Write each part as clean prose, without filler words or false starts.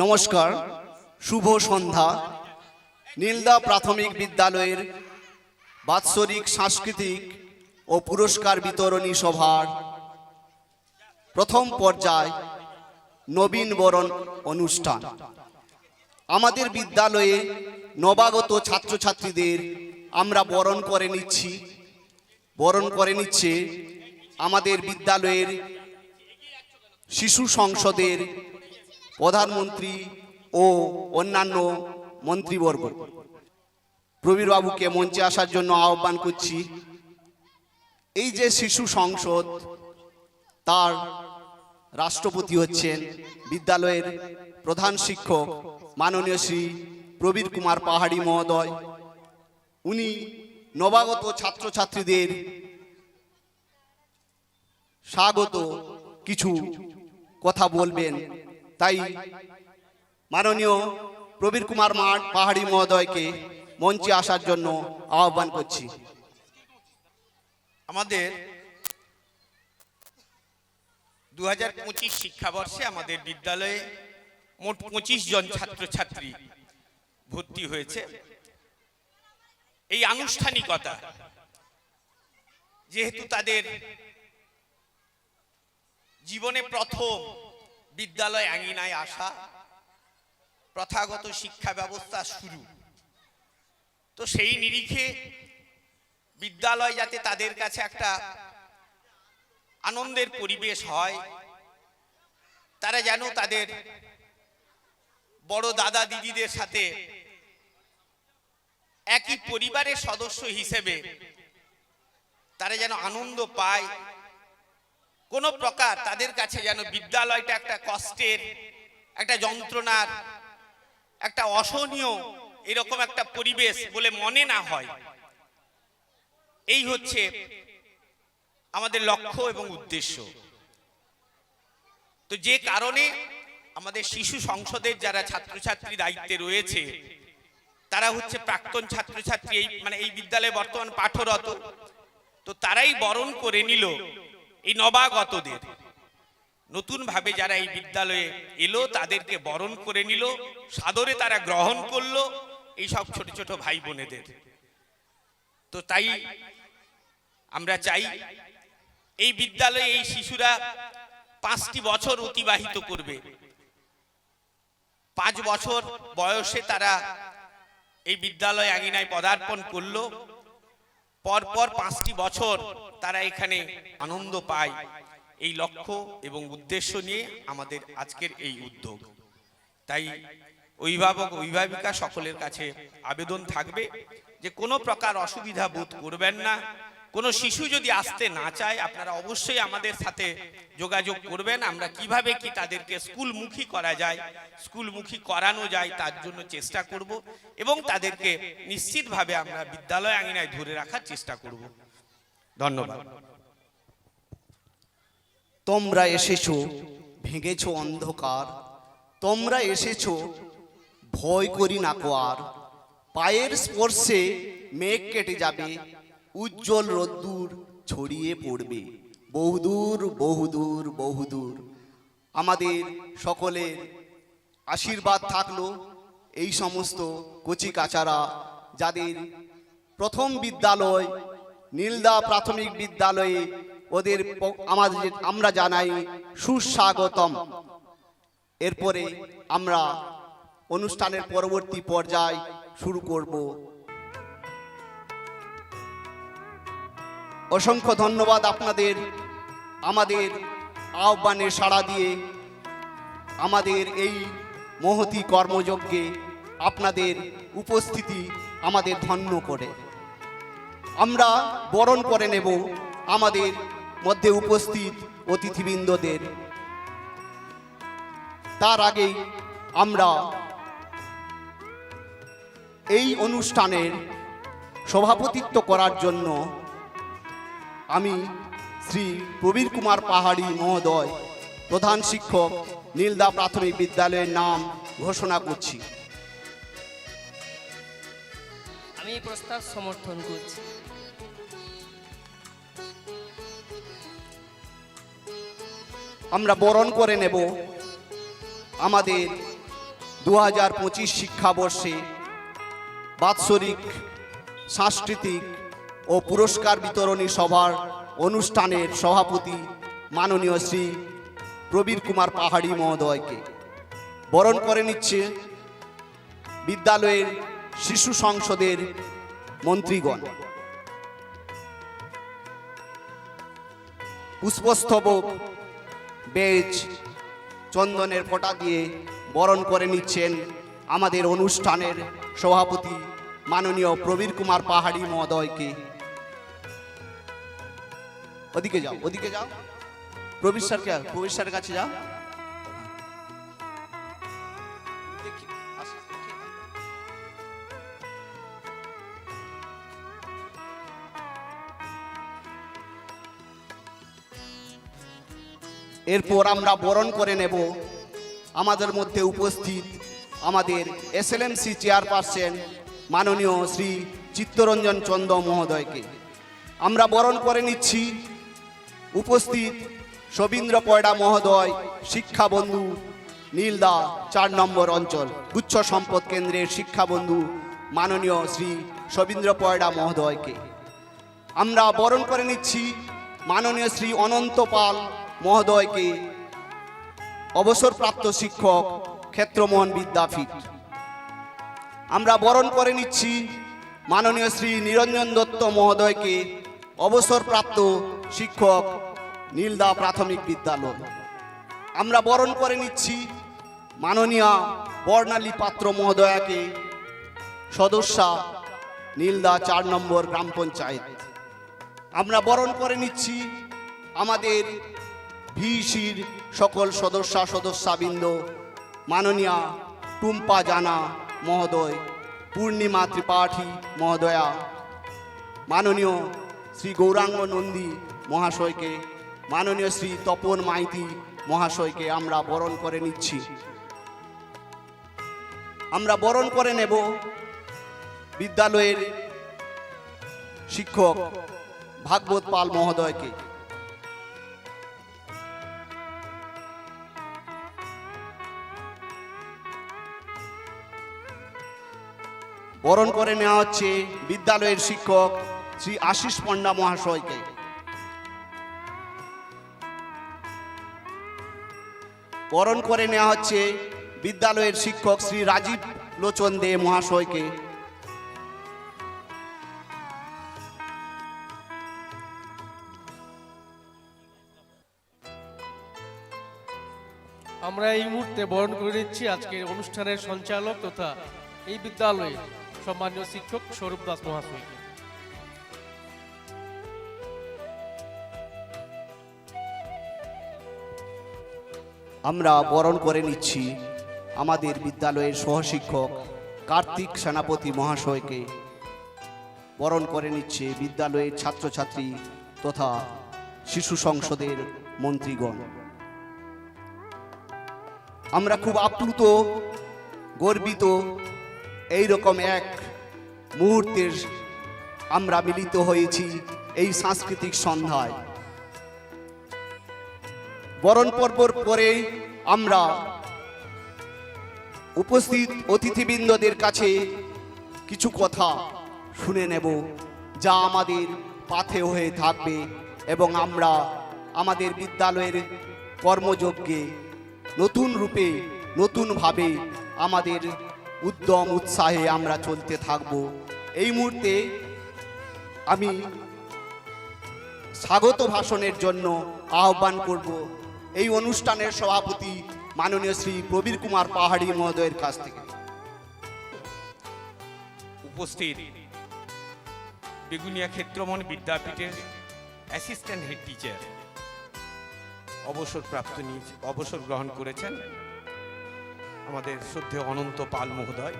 নমস্কার, শুভ সন্ধ্যা। নীলদা প্রাথমিক বিদ্যালয়ের বাৎসরিক সাংস্কৃতিক ও পুরস্কার বিতরণী সভার প্রথম পর্যায় নবীন বরণ অনুষ্ঠান। আমাদের বিদ্যালয়ে নবাগত ছাত্রছাত্রীদের আমরা বরণ করে নিচ্ছে আমাদের বিদ্যালয়ের শিশু সংসদের প্রধানমন্ত্রী ও অন্যান্য মন্ত্রীবর্গ। প্রবীরবাবুকে মঞ্চে আসার জন্য আহ্বান করছি। এই যে শিশু সংসদ, তার রাষ্ট্রপতি হচ্ছেন বিদ্যালয়ের প্রধান শিক্ষক মাননীয় শ্রী প্রবীর কুমার পাহাড়ি মহোদয়। উনি নবাগত ছাত্রছাত্রীদের স্বাগত কিছু কথা বলবেন। তাই মাননীয় প্রবীর কুমার পাহাড়ি মহোদয়কে মঞ্চে আসার জন্য আহ্বান করছি। আমাদের 2025 শিক্ষাবর্ষে আমাদের বিদ্যালয়ে মোট 25 জন ছাত্রছাত্রী ভর্তি হয়েছে। এই আনুষ্ঠানিকতা যেহেতু তাদের জীবনে প্রথম বিদ্যালয় আঙিনায় আসা, প্রথাগত শিক্ষা ব্যবস্থা শুরু, তো সেই নিরিখে বিদ্যালয় যাতে তাদের কাছে একটা আনন্দের পরিবেশ হয়, তারা যেন তাদের বড় দাদা দিদিদের সাথে একই পরিবারের সদস্য হিসেবে তারা যেন আনন্দ পায়, কোনো প্রকার তাদের কাছে যেন বিদ্যালয়টা একটা কষ্টের, একটা যন্ত্রণার, একটা অসহনীয় এরকম একটা পরিবেশ বলে মনে না হয়, এই হচ্ছে আমাদের লক্ষ্য এবং উদ্দেশ্য। তো যে কারণে আমাদের শিশু সংসদের যারা ছাত্রছাত্রী দায়িত্বে রয়েছে, তারা হচ্ছে প্রাক্তন ছাত্রছাত্রী, এই বিদ্যালয়ে বর্তমান পাঠরত, তো তারাই বরণ করে নিল এই নবাগতদের। নতুন ভাবে যারা এই বিদ্যালয়ে এলো তাদেরকে বরণ করে নিল, সাদরে তারা গ্রহণ করলো এই সব ছোট ছোট ভাই বোনেদের। তো তাই আমরা চাই এই বিদ্যালয়ে এই শিশুরা 5টি বছর অতিবাহিত করবে। 5 বছর বয়সে তারা এই বিদ্যালয়ে আঙিনায় পদার্পণ করলো, পরপর 5টি বছর তারা এখানে আনন্দ পায়। এই লক্ষ্য এবং উদ্দেশ্য নিয়ে আমাদের আজকের এই উদ্যোগ। তাই অভিভাবক অভিভাবিকা সকলের কাছে আবেদন থাকবে যে কোনো প্রকার অসুবিধা বোধ করবেন না। কোনো শিশু যদি আসতে না চায়, আপনারা অবশ্যই আমাদের সাথে যোগাযোগ করবেন। আমরা কিভাবে কি তাদেরকে স্কুলমুখী করা যায়, স্কুলমুখী করানো যায়, তার জন্য চেষ্টা করব এবং তাদেরকে নিশ্চিতভাবে আমরা বিদ্যালয় আঙিনায় ধরে রাখার চেষ্টা করব। ধন্যবাদ। তোমরা এসেছো, ভেঙেছো অন্ধকার, তোমরা এসেছো, ভয় করি না কো আর। পায়ের স্পর্শে মেঘ কেটে যাবে, উজ্জ্বল রোদ্দুর ছড়িয়ে পড়বে বহুদূর বহুদূর বহুদূর। আমাদের সকলের আশীর্বাদ থাকলো এই সমস্ত কচি কাচারা যাদের প্রথম বিদ্যালয় নীলদা প্রাথমিক বিদ্যালয়ে, ওদের আমরা জানাই সুস্বাগতম। এরপরে আমরা অনুষ্ঠানের পরবর্তী পর্যায় শুরু করব। অসংখ্য ধন্যবাদ আপনাদের আমাদের আহ্বানে সাড়া দিয়ে আমাদের এই মহতী কর্মযজ্ঞে আপনাদের উপস্থিতি আমাদের ধন্য করে। আমরা বরণ করে নেব আমাদের মধ্যে উপস্থিত অতিথিবৃন্দদের। তার আগেই আমরা এই অনুষ্ঠানের সভাপতিত্ব করার জন্য আমি শ্রী প্রবীর কুমার পাহাড়ি মহোদয়, প্রধান শিক্ষক নীলদা প্রাথমিক বিদ্যালয়ের নাম ঘোষণা করছি। আমি এই প্রস্তাব সমর্থন করছি। আমরা বরণ করে নেব আমাদের 2025 শিক্ষাবর্ষে বাৎসরিক সাংস্কৃতিক ও পুরস্কার বিতরণী সভার অনুষ্ঠানের সভাপতি মাননীয় শ্রী প্রবীর কুমার পাহাড়ি মহোদয়কে বরণ করে নিচ্ছে বিদ্যালয়ের শিশু সংসদের মন্ত্রীগণ। পুষ্পস্তবক, বেজ, চন্দনের ফোঁটা দিয়ে বরণ করে নিচ্ছেন আমাদের অনুষ্ঠানের সভাপতি মাননীয় প্রবীর কুমার পাহাড়ি মহোদয়কে। ওদিকে যাও, ওদিকে যাও, প্রবীর স্যারের কাছে যাও। এরপর আমরা বরণ করে নেব আমাদের মধ্যে উপস্থিত আমাদের এসএলএমসি চেয়ারপারসন মাননীয় শ্রী চিত্তরঞ্জন চন্দ মহোদয়কে। আমরা বরণ করে নিচ্ছি উপস্থিত শবীন্দ্র পয়ডা মহোদয়, শিক্ষাবন্ধু নীলদা 4 নম্বর অঞ্চল গুচ্ছ সম্পদ কেন্দ্রের শিক্ষাবন্ধু মাননীয় শ্রী শবীন্দ্র পয়ডা মহোদয়কে। আমরা বরণ করে নিচ্ছি মাননীয় শ্রী অনন্ত পাল মহোদয়কে, অবসরপ্রাপ্ত শিক্ষক, ক্ষেত্রমোহন বিদ্যাপীঠ। আমরা বরণ করে নিচ্ছি মাননীয় শ্রী নিরঞ্জন দত্ত মহোদয়কে, অবসরপ্রাপ্ত শিক্ষক, নীলদা প্রাথমিক বিদ্যালয়। আমরা বরণ করে নিচ্ছি মাননীয়া বর্ণালী পাত্র মহোদয়াকে, সদস্যা, নীলদা 4 নম্বর গ্রাম পঞ্চায়েত। আমরা বরণ করে নিচ্ছি আমাদের ভিসির সকল সদস্যবৃন্দ, মাননীয়া টুম্পা জানা মহোদয়, পূর্ণিমা ত্রিপাঠী মহোদয়া, মাননীয় শ্রী গৌরাঙ্গ নন্দী মহাশয়কে, মাননীয় শ্রী তপন মাইতি মহাশয়কে আমরা বরণ করে নিচ্ছি। আমরা বরণ করে নেব বিদ্যালয়ের শিক্ষক ভাগবত পাল মহোদয়কে। বরণ করে নেওয়া হচ্ছে বিদ্যালয়ের শিক্ষক শ্রী আশিস পণ্ডা মহাশয়কে। বরণ করে নেওয়া হচ্ছে বিদ্যালয়ের শিক্ষক শ্রী রাজীব লোচন দে মহাশয়কে। আমরা এই মুহূর্তে বরণ করে নিচ্ছি আজকের অনুষ্ঠানের সঞ্চালক তথা এই বিদ্যালয়ে সম্মানীয় শিক্ষক স্বরূপ দাস মহাশয়কে। আমরা বরণ করে নিচ্ছি আমাদের বিদ্যালয়ের সহশিক্ষক কার্তিক সেনাপতি মহাশয়কে। বরণ করে নিচ্ছে বিদ্যালয়ের ছাত্রছাত্রী তথা শিশু সংসদের মন্ত্রীগণ। আমরা খুব আপ্লুত, গর্বিত, এইরকম এক মুহূর্তের আমরা মিলিত হয়েছি এই সাংস্কৃতিক সন্ধ্যায়। বরণ পর্বর পরে আমরা উপস্থিত অতিথিবৃন্দদের কাছে কিছু কথা শুনে নেব, যা আমাদের পাথেয় হয়ে থাকবে এবং আমরা আমাদের বিদ্যালয়ের কর্মযজ্ঞে নতুন রূপে, নতুনভাবে আমাদের উদ্যম উৎসাহে আমরা চলতে থাকব। এই মুহূর্তে আমি স্বাগত ভাষণের জন্য আহ্বান করব এই অনুষ্ঠানের সভাপতি মাননীয় শ্রী প্রবীর কুমার পাহাড়ি মহোদয়ের কাছ থেকে। উপস্থিত begonia Kshetramohan বিদ্যাপীঠের assistant head teacher, অবসর গ্রহণ করেছেন আমাদের শ্রদ্ধেয় অনন্ত পাল মহোদয়।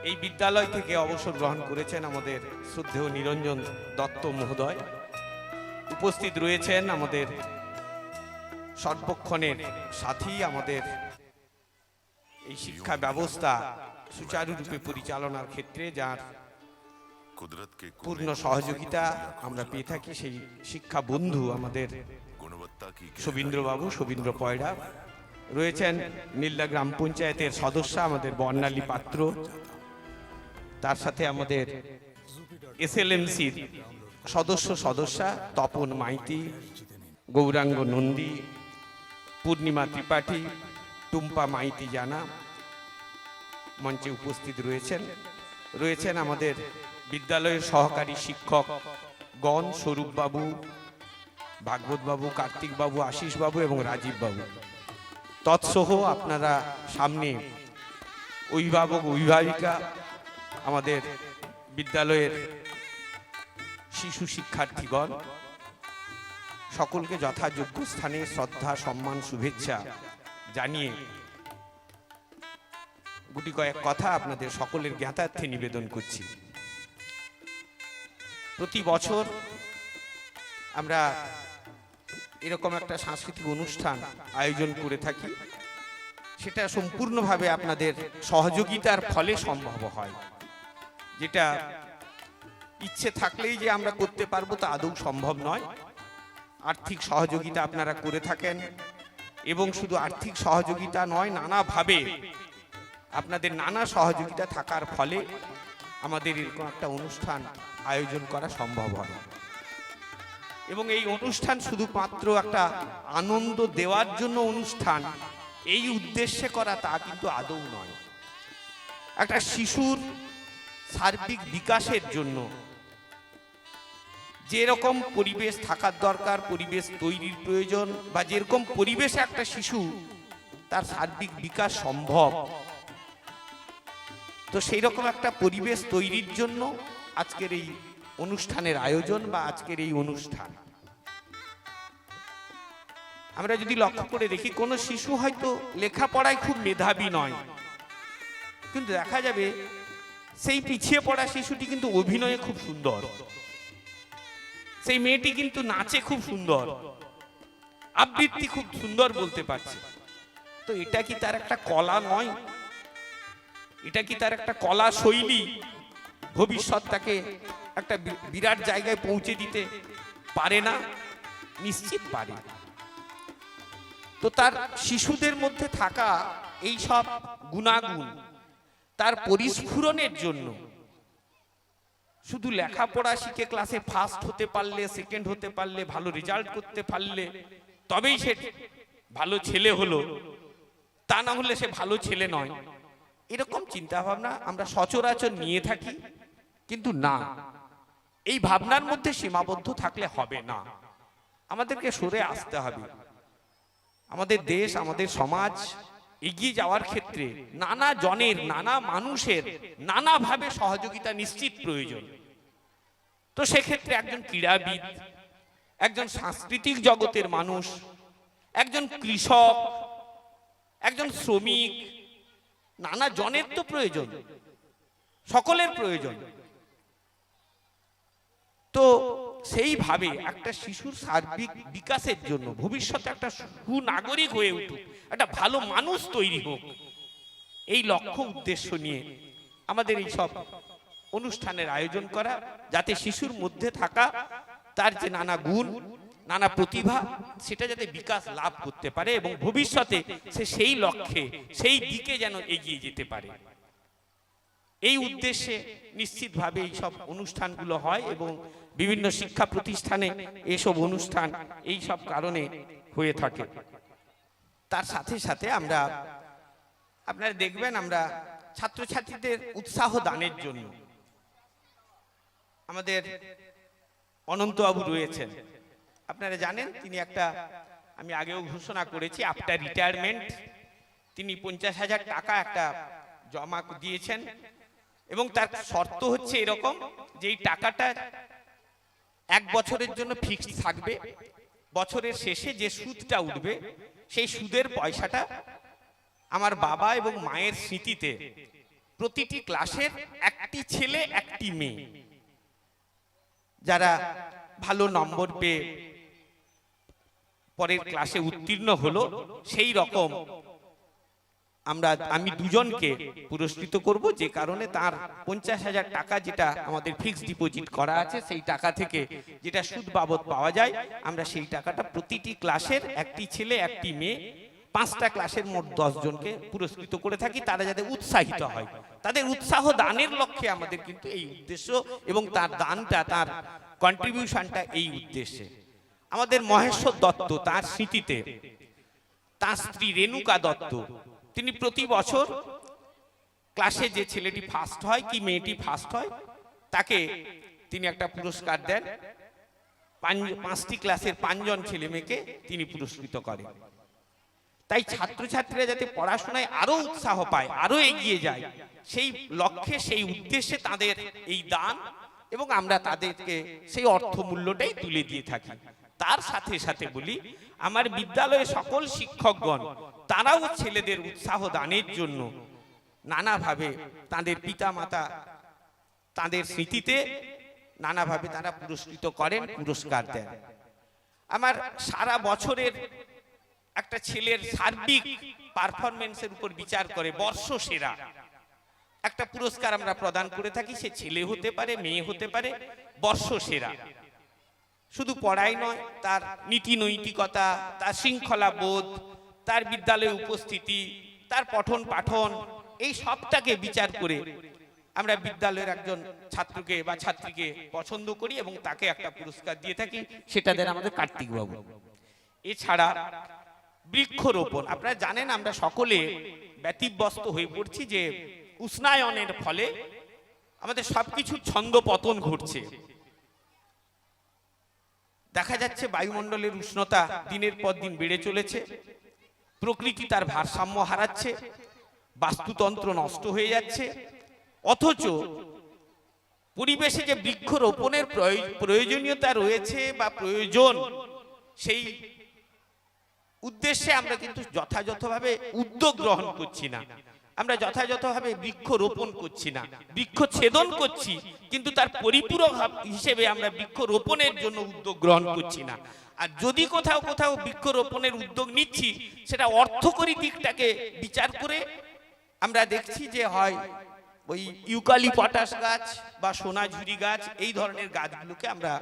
এই বিদ্যালয় থেকে অবসর গ্রহণ করেছেন আমাদের শ্রদ্ধেয় নিরঞ্জন দত্ত মহোদয়। উপস্থিত রয়েছেন আমাদের সর্বক্ষণের সাথী, আমাদের এই শিক্ষা ব্যবস্থা সুচারুরূপে পরিচালনার ক্ষেত্রে যার পূর্ণ সহযোগিতা আমরা পেয়ে থাকি, সেই শিক্ষা বন্ধু আমাদের শবীন্দ্রবাবু, শবীন্দ্র পয়ডা। রয়েছেন নীলদা গ্রাম পঞ্চায়েতের সদস্য আমাদের বর্ণালী পাত্র, তার সাথে আমাদের এসএলএমসির সদস্যা তপন মাইতি, গৌরাঙ্গ নন্দী, পূর্ণিমা ত্রিপাঠী, টুম্পা মাইতি জানা মঞ্চে উপস্থিত রয়েছেন আমাদের বিদ্যালয়ের সহকারী শিক্ষক গণ, স্বরূপবাবু, ভাগবতবাবু, কার্তিকবাবু, আশিসবাবু এবং রাজীববাবু। তৎসহ আপনারা সামনে অভিভাবক, অভিভাবিকা, আমাদের বিদ্যালয়ের শিশু শিক্ষার্থীগণ, সকলকে যথাযোগ্য স্থানে শ্রদ্ধা, সম্মান, শুভেচ্ছা জানিয়ে গুটি কয়েক কথা আপনাদের সকলের জ্ঞাতার্থে নিবেদন করছি। প্রতি বছর আমরা এরকম একটা সাংস্কৃতিক অনুষ্ঠান আয়োজন করে থাকি, সেটা সম্পূর্ণভাবে আপনাদের সহযোগিতার ফলে সম্ভব হয়। যেটা ইচ্ছে থাকলেই যে আমরা করতে পারবো তা আদৌ সম্ভব নয়। আর্থিক সহযোগিতা আপনারা করে থাকেন, এবং শুধু আর্থিক সহযোগিতা নয়, নানাভাবে আপনাদের নানা সহযোগিতা থাকার ফলে আমাদের এরকম একটা অনুষ্ঠান আয়োজন করা সম্ভব হয়। এবং এই অনুষ্ঠান শুধুমাত্র একটা আনন্দ দেওয়ার জন্য অনুষ্ঠান, এই উদ্দেশ্যে করা তা কিন্তু আদৌ নয়। একটা শিশুর সার্বিক বিকাশের জন্য যেরকম পরিবেশ থাকার দরকার, পরিবেশ তৈরির প্রয়োজন, বা যেরকম পরিবেশে একটা শিশু তার সার্বিক বিকাশ সম্ভব, তো সেই রকম একটা পরিবেশ তৈরির জন্য আজকের এই অনুষ্ঠানের আয়োজন বা আজকের এই অনুষ্ঠান। আমরা যদি লক্ষ্য করে দেখি, কোনো শিশু হয়তো লেখাপড়ায় খুব মেধাবী নয়, কিন্তু দেখা যাবে সেই পিছিয়ে পড়া শিশুটি কিন্তু অভিনয়ে খুব সুন্দর, সেই মেয়েটি কিন্তু নাচে খুব সুন্দর, আবৃত্তি খুব সুন্দর বলতে পারছে। তো এটা কি তার একটা কলা নয়? এটা কি তার একটা কলা শৈলী? ভবিষ্যৎ তাকে একটা বিরাট জায়গায় পৌঁছে দিতে পারে না? নিশ্চিত পারে। তো তার শিশুদের মধ্যে থাকা এই সব গুণাগুণ তার পরিস্ফুরণের জন্য শুধু লেখাপড়া শিখে ক্লাসে ফার্স্ট হতে পারলে, সেকেন্ড হতে পারলে, ভালো রেজাল্ট করতে পারলে তবেই সে ভালো ছেলে হলো, তা না হলে সে ভালো ছেলে নয়, এরকম চিন্তা ভাবনা আমরা সচরাচর নিয়ে থাকি। কিন্তু না, এই ভাবনার মধ্যে সীমাবদ্ধ থাকলে হবে না, আমাদেরকে সরে আসতে হবে। আমাদের দেশ, আমাদের সমাজ এগিয়ে যাওয়ার ক্ষেত্রে নানা জনের, নানা মানুষের নানাভাবে সহযোগিতা নিশ্চিত প্রয়োজন। তো সেক্ষেত্রে একজন ক্রীড়াবিদ, একজন সাংস্কৃতিক জগতের মানুষ, একজন কৃষক, একজন শ্রমিক, নানা জনের তো প্রয়োজন, সকলের প্রয়োজন। তো সেইভাবে একটা শিশুর সার্বিক বিকাশের জন্য, ভবিষ্যতে একটা সুনাগরিক হয়ে উঠুক, একটা ভালো মানুষ তৈরি হোক, এই লক্ষ্য উদ্দেশ্য নিয়ে আমাদের এই সব অনুষ্ঠানের আয়োজন করা, যাতে শিশুর মধ্যে থাকা তার যে নানা গুণ, নানা প্রতিভা, সেটা যাতে বিকাশ লাভ করতে পারে এবং ভবিষ্যতে সে সেই লক্ষ্যে, সেই দিকে যেন এগিয়ে যেতে পারে। এই উদ্দেশ্যে নিশ্চিতভাবে এই সব অনুষ্ঠানগুলো হয় এবং বিভিন্ন শিক্ষা প্রতিষ্ঠানে এসব অনুষ্ঠান এই সব কারণে হয়ে থাকে। তার সাথে সাথে আমরা, আপনারা দেখবেন, আমরা ছাত্রছাত্রীদের উৎসাহ দানের জন্য আমাদের অনন্তবাবু রয়েছেন। আপনারা জানেন তিনি একটা, আমি আগেও ঘোষণা করেছি, আফটার রিটায়ারমেন্ট তিনি 50,000 টাকা একটা জমা দিয়েছেন এবং তার শর্ত হচ্ছে এরকম যে এই টাকাটা 1 বছরের জন্য ফিক্সড থাকবে। বছরের শেষে যে সুদটা উঠবে সেই সুদের পয়সাটা আমার বাবা এবং মায়ের স্মৃতিতে প্রতিটি ক্লাসের একটি ছেলে একটি মেয়ে যারা ভালো নম্বর পেয়ে পরের ক্লাসে উত্তীর্ণ হলো, সেই রকম আমি দুজনকে পুরস্কৃত করব, যে কারণে তার 50,000 টাকা যেটা আমাদের ফিক্সড ডিপোজিট করা আছে, সেই টাকা থেকে যেটা সুদ বাবদ পাওয়া যায়, আমরা সেই টাকাটা প্রতিটি ক্লাসের একটি ছেলে একটি মেয়ে 5টা ক্লাসের মোট 10 জনকে পুরস্কৃত করে থাকি, তারা যাতে উৎসাহিত হয়। তাদের উৎসাহ দানের লক্ষ্যে আমাদের কিন্তু এই উদ্দেশ্য, এবং তার দানটা, তার কন্ট্রিবিউশনটা এই উদ্দেশ্যে। আমাদের মহেশ্বর দত্ত, তার স্মৃতিতে তার স্ত্রী রেণুকা দত্ত, তিনি প্রতি বছর ক্লাসে যে ছেলেটি ফার্স্ট হয় কি মেয়েটি ফার্স্ট হয় তাকে তিনি একটা পুরস্কার দেন। 5টি ক্লাসের 5 জন ছেলে মেয়েকে তিনি পুরস্কৃত করেন। তাই ছাত্রছাত্রীরা যাতে পড়াশোনায় আরো উৎসাহ পায়, আরো এগিয়ে যায়, সেই লক্ষ্যে, সেই উদ্দেশ্যে তাদের এই দান, এবং আমরা তাদেরকে সেই অর্থমূল্যটাই তুলে দিয়ে থাকি। তার সাথে সাথে বলি, আমার বিদ্যালয়ে সকল শিক্ষকগণ তারাও ছেলেদের উৎসাহ দানের জন্য নানাভাবে তাদের পিতামাতা তাদের স্মৃতিতে নানাভাবে তারা পুরস্কৃত করেন, পুরস্কার দেন। আমার সারা বছরের একটা ছেলের সার্বিক পারফরমেন্সের উপর বিচার করে বর্ষসেরা একটা পুরস্কার আমরা প্রদান করে থাকি। সে ছেলে হতে পারে, মেয়ে হতে পারে, বর্ষসেরা। শুধু পড়াই নয়, তার নীতি নৈতিকতা, তার শৃঙ্খলা বোধ, তার বিদ্যালয়ে উপস্থিতি, তার পঠন পাঠন, এই সবটাকে বিচার করে আমরা বিদ্যালয়ের একজন ছাত্রকে বা ছাত্রীকে পছন্দ করি এবং তাকে একটা পুরস্কার দিয়ে থাকি। সেটা দেন আমাদের কার্তিক বাবু। এছাড়া বৃক্ষরোপণ, আপনারা জানেন আমরা সকলে ব্যতিব্যস্ত হয়ে পড়ছি যে উষ্ণায়নের ফলে আমাদের সবকিছুর ছন্দ পতন ঘটছে। দেখা যাচ্ছে বায়ুমণ্ডলের উষ্ণতা দিনের পর দিন বেড়ে চলেছে, প্রকৃতি তার ভারসাম্য হারাচ্ছে, বাস্তুতন্ত্র নষ্ট হয়ে যাচ্ছে। অথচ পরিবেশে যে বৃক্ষরোপণের প্রয়োজনীয়তা রয়েছে বা প্রয়োজন, সেই উদ্দেশ্যে আমরা কিন্তু যথাযথভাবে উদ্যোগ গ্রহণ করছি না। আমরা যথাযথভাবে বৃক্ষরোপণ করছি না, বৃক্ষছেদন করছি, কিন্তু তার পরিপূরক হিসেবে আমরা বৃক্ষরোপণের জন্য উদ্যোগ গ্রহণ করছি না। আর যদি কোথাও কোথাও বৃক্ষরোপণের উদ্যোগ নিচ্ছি, সেটা অর্থকরী দিকটাকে বিচার করে আমরা দেখছি যে হয় ওই ইউক্যালিপটাস গাছ বা সোনাঝুরি গাছ, এই ধরনের গাছগুলোকে আমরা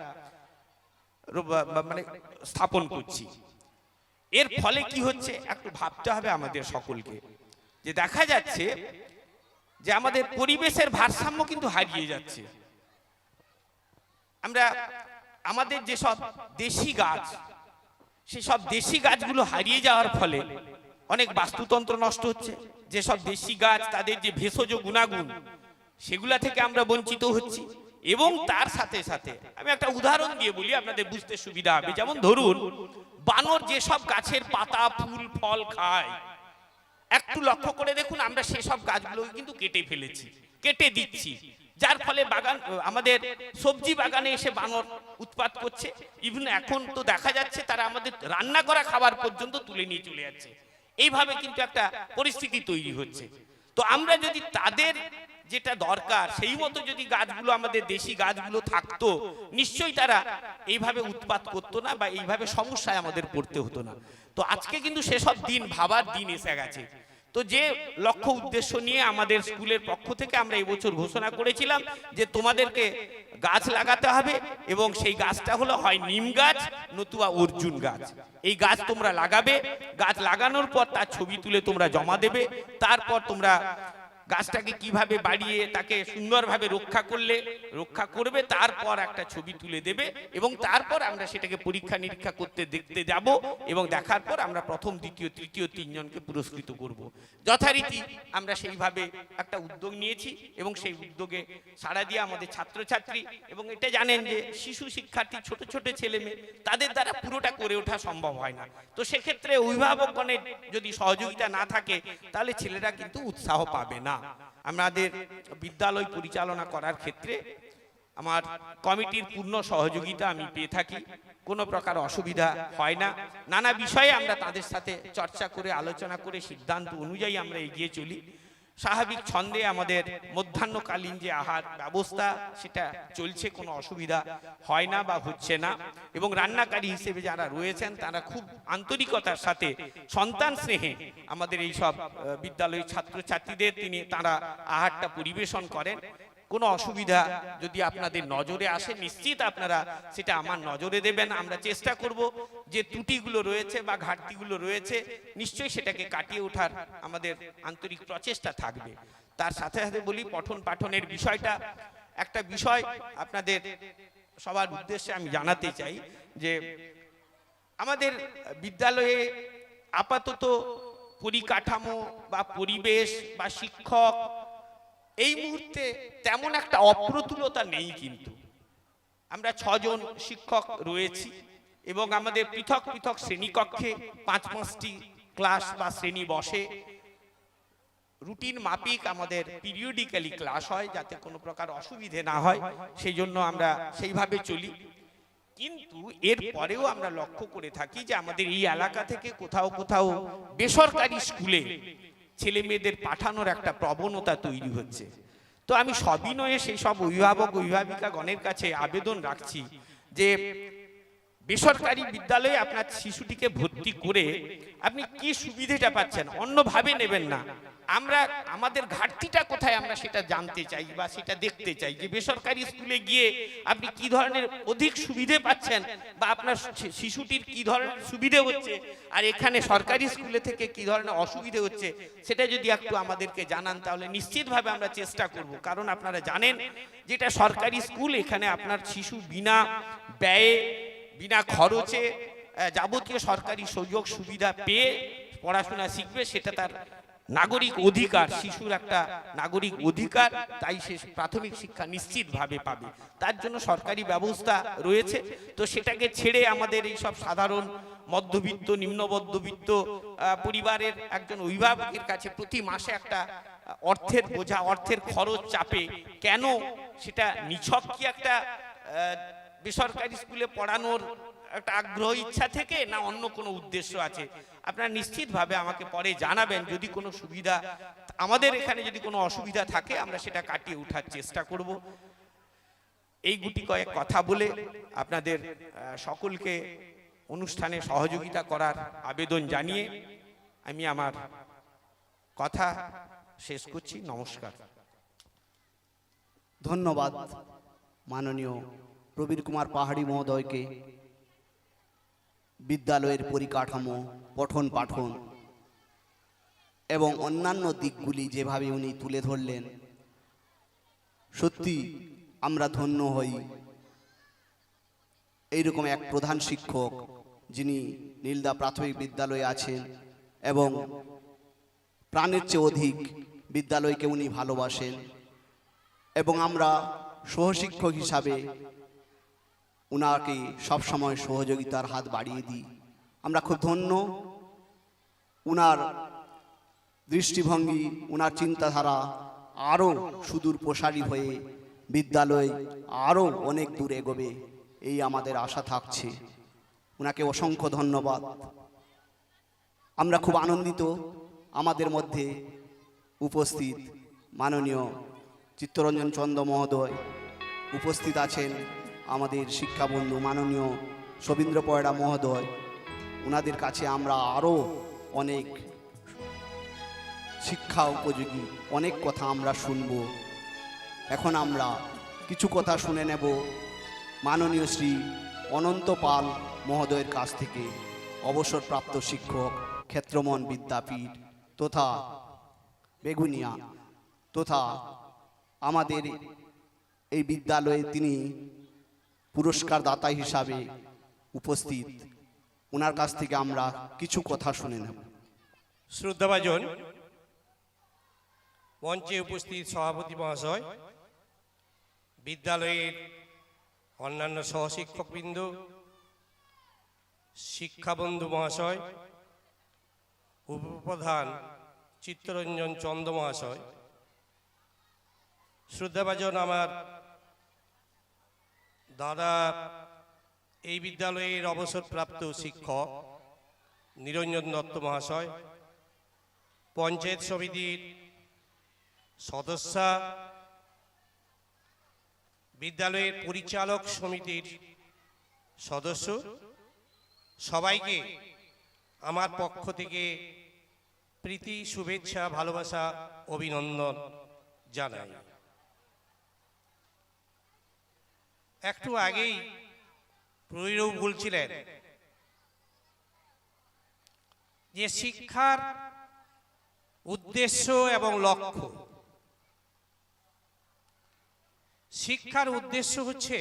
মানে স্থাপন করছি। এর ফলে কি হচ্ছে একটু ভাবতে হবে আমাদের সকলকে, যে দেখা যাচ্ছে যে আমাদের পরিবেশের ভারসাম্য কিন্তু হারিয়ে যাচ্ছে। আমরা আমাদের যেসব দেশি গাছ, সেসব দেশি গাছগুলো হারিয়ে যাওয়ার ফলে অনেক বাস্তুতন্ত্র নষ্ট হচ্ছে। যেসব দেশি গাছ, তাদের যে ভেষজ গুণাগুণ, সেগুলা থেকে আমরা বঞ্চিত হচ্ছি। এবং তার সাথে সাথে আমি একটা উদাহরণ দিয়ে বলি, আপনাদের বুঝতে সুবিধা হবে। যেমন ধরুন, বানর যেসব গাছের পাতা, ফুল, ফল খায়, একটু লক্ষ্য করে দেখুন, আমরা সেসব গাছগুলোকে কিন্তু কেটে ফেলেছি, কেটে দিচ্ছি, যার ফলে বাগান, আমাদের সবজি বাগানে এসে বানর উৎপাত করছে। ইভেন এখন তো দেখা যাচ্ছে তারা আমাদের রান্না করা খাবার পর্যন্ত তুলে নিয়ে চলে যাচ্ছে। এইভাবে কিন্তু একটা পরিস্থিতি তৈরি হচ্ছে। তো আমরা যদি তাদের যেটা দরকার সেই মতো যদি গাছগুলো, আমাদের দেশি গাছগুলো থাকতো, নিশ্চয়ই তারা এইভাবে উৎপাত করতো না বা এইভাবে সমস্যায় আমাদের পড়তে হতো না। তো আজকে কিন্তু সেসব দিন ভাবার দিন এসে গেছে। তো যে লক্ষ্য উদ্দেশ্য নিয়ে আমাদের স্কুলের পক্ষ থেকে আমরা এবছর ঘোষণা করেছিলাম যে তোমাদেরকে গাছ লাগাতে হবে, এবং সেই গাছটা হলো হয় নিম গাছ নতুবা অর্জুন গাছ। এই গাছ তোমরা লাগাবে, গাছ লাগানোর পর তার ছবি তুলে তোমরা জমা দেবে, তারপর তোমরা গাছটাকে কিভাবে বাড়িয়ে তাকে সুন্দরভাবে রক্ষা করবে, তারপর একটা ছবি তুলে দেবে, এবং তারপর আমরা সেটাকে পরীক্ষা নিরীক্ষা করতে দেখতে যাব, এবং দেখার পর আমরা প্রথম, দ্বিতীয়, তৃতীয় 3 জনকে পুরস্কৃত করব। যথারীতি আমরা সেইভাবে একটা উদ্যোগ নিয়েছি, এবং সেই উদ্যোগে সাড়া দিয়ে আমাদের ছাত্রছাত্রী, এবং এটা জানেন যে শিশু শিক্ষার্থী, ছোট ছোট ছেলে মেয়ে, তাদের দ্বারা পুরোটা করে ওঠা সম্ভব হয় না। তো সেক্ষেত্রে অভিভাবকগণের যদি সহযোগিতা না থাকে, তাহলে ছেলেরা কিন্তু উৎসাহ পাবে না। আমাদের বিদ্যালয় পরিচালনা করার ক্ষেত্রে আমার কমিটির পূর্ণ সহযোগিতা আমি পেয়ে থাকি, কোনো প্রকার অসুবিধা হয় না। নানা বিষয়ে আমরা তাদের সাথে চর্চা করে, আলোচনা করে সিদ্ধান্ত অনুযায়ী আমরা এগিয়ে চলি। স্বাভাবিক ছন্দে আমাদের মধ্যাহ্নকালীন যে আহার ব্যবস্থা, সেটা চলছে, কোনো অসুবিধা হয় না বা হচ্ছে না। এবং রান্নাকারী হিসেবে যারা রয়েছেন, তারা খুব আন্তরিকতার সাথে, সন্তান স্নেহে আমাদের এই সব বিদ্যালয়ের ছাত্রছাত্রীদের তারা আহারটা পরিবেশন করেন। কোনো অসুবিধা যদি আপনাদের নজরে আসে নিশ্চিত আপনারা সেটা আমার নজরে দেবেন। আমরা চেষ্টা করব যে ত্রুটিগুলো রয়েছে বা ঘাটতিগুলো রয়েছে নিশ্চয়ই সেটাকে কাটিয়ে ওঠার আমাদের আন্তরিক প্রচেষ্টা থাকবে। তার সাথে সাথে বলি পঠন পাঠনের বিষয়টা একটা বিষয় আপনাদের সবার উদ্দেশ্যে আমি জানাতে চাই যে আমাদের বিদ্যালয়ে আপাতত পরিকাঠামো বা পরিবেশ বা শিক্ষক এই মুহূর্তে তেমন একটা অপ্রতুলতা নেই, কিন্তু আমরা 6 জন শিক্ষক রয়েছি এবং আমাদের পৃথক পৃথক শ্রেণীকক্ষে 5-5টি ক্লাস বা শ্রেণী বসে। রুটিন মাফিক আমাদের পিরিয়ডিক্যালি ক্লাস হয় যাতে কোনো প্রকার অসুবিধে না হয়, সেই জন্য আমরা সেইভাবে চলি। কিন্তু এর পরেও আমরা লক্ষ্য করে থাকি যে আমাদের এই এলাকা থেকে কোথাও কোথাও বেসরকারি স্কুলে ছেলে মেয়েদের পাঠানোর একটা প্রবণতা তৈরি হচ্ছে। তো আমি সবিনয়ে সেই সব অভিভাবক অভিভাবিকাগণের কাছে আবেদন রাখছি যে বেসরকারি বিদ্যালয়ে আপনার শিশুটিকে ভর্তি করে আপনি কি সুবিধাটা পাচ্ছেন অন্যভাবে নেবেন না। আমরা আমাদের ঘাটতিটা কোথায় আমরা সেটা জানতে চাই বা সেটা দেখতে চাই যে বেসরকারি স্কুলে গিয়ে আপনি কি ধরনের অধিক সুবিধে পাচ্ছেন বা আপনার শিশুটির কি ধরনের সুবিধে হচ্ছে আর এখানে সরকারি স্কুলে থেকে কি ধরনের অসুবিধে হচ্ছে সেটা যদি একটু আমাদেরকে জানান তাহলে নিশ্চিতভাবে আমরা চেষ্টা করব। কারণ আপনারা জানেন যেটা সরকারি স্কুল, এখানে আপনার শিশু বিনা ব্যয়ে বিনা খরচে যাবতীয় সরকারি সুযোগ সুবিধা পেয়ে পড়াশোনা শিখবে, সেটা তার নাগরিক অধিকার, শিশুর একটা নাগরিক অধিকার, তাই সে প্রাথমিক শিক্ষা নিশ্চিতভাবে পাবে। তার জন্য সরকারি ব্যবস্থা রয়েছে। তো সেটাকে ছেড়ে আমাদের এই সব সাধারণ মধ্যবিত্ত নিম্ন মধ্যবিত্ত পরিবারের একজন অভিভাবকের কাছে প্রতি মাসে একটা অর্থের বোঝা, অর্থের খরচ চাপে কেন সেটা নিছক কি একটা বেসরকারি স্কুলে পড়ানোর একটা আগ্রহ ইচ্ছা থেকে না অন্য কোনো উদ্দেশ্য আছে, আপনারা নিশ্চিতভাবে আমাকে পরে জানাবেন। যদি কোনো সুবিধা আমাদের এখানে যদি কোনো অসুবিধা থাকে আমরা সেটা কাটিয়ে ওঠার চেষ্টা করব। এই গুটি কয়েক কথা বলে আপনাদের সকলকে অনুষ্ঠানে সহযোগিতা করার আবেদন জানিয়ে আমি আমার কথা শেষ করছি। নমস্কার। ধন্যবাদ মাননীয় প্রবীর কুমার পাহাড়ি মহোদয়কে। বিদ্যালয়ের পরিকাঠামো, পঠন পাঠন এবং অন্যান্য দিকগুলি যেভাবে উনি তুলে ধরলেন, সত্যি আমরা ধন্য হই এইরকম এক প্রধান শিক্ষক যিনি নীলদা প্রাথমিক বিদ্যালয়ে আছেন এবং প্রাণের চেয়ে অধিক বিদ্যালয়কে উনি ভালোবাসেন এবং আমরা সহশিক্ষক হিসাবে উনাকে সবসময় সহযোগিতার হাত বাড়িয়ে দিই। আমরা খুব ধন্য। উনার দৃষ্টিভঙ্গি, উনার চিন্তাধারা আরও সুদূর প্রসারী হয়ে বিদ্যালয় আরও অনেক দূর এগোবে এই আমাদের আশা থাকছে। উনাকে অসংখ্য ধন্যবাদ। আমরা খুব আনন্দিত আমাদের মধ্যে উপস্থিত মাননীয় চিত্তরঞ্জন চন্দ মহোদয় উপস্থিত আছেন, আমাদের শিক্ষাবন্ধু মাননীয় শবীন্দ্র পয়ড়া মহোদয়। ওনাদের কাছে আমরা আরও অনেক শিক্ষা উপযোগী অনেক কথা আমরা শুনব। এখন আমরা কিছু কথা শুনে নেব মাননীয় শ্রী অনন্ত পাল মহোদয়ের কাছ থেকে, অবসরপ্রাপ্ত শিক্ষক, ক্ষেত্রমন বিদ্যাপীঠ তথা বেগুনিয়া তথা আমাদের এই বিদ্যালয়ে তিনি পুরস্কার দাতা হিসাবে উপস্থিত। ওনার কাছ থেকে আমরা কিছু কথা শুনে নেব। শ্রদ্ধাভাজন মঞ্চে উপস্থিত সভাপতি মহাশয়, বিদ্যালয়ের অন্যান্য সহশিক্ষকবৃন্দ, শিক্ষাবন্ধু মহাশয়, উপপ্রধান চিত্তরঞ্জন চন্দ মহাশয়, শ্রদ্ধাভাজন আমার দাদা এই বিদ্যালয়ের অবসরপ্রাপ্ত শিক্ষক নিরঞ্জন দত্ত মহাশয়, পঞ্চায়েত সমিতির সদস্যা, বিদ্যালয়ের পরিচালক সমিতির সদস্য, সবাইকে আমার পক্ষ থেকে প্রীতি, শুভেচ্ছা, ভালোবাসা, অভিনন্দন জানাই। একটু আগেই প্রবীরবাবু বলছিলেন যে শিক্ষার উদ্দেশ্য এবং লক্ষ্য। শিক্ষার উদ্দেশ্য হচ্ছে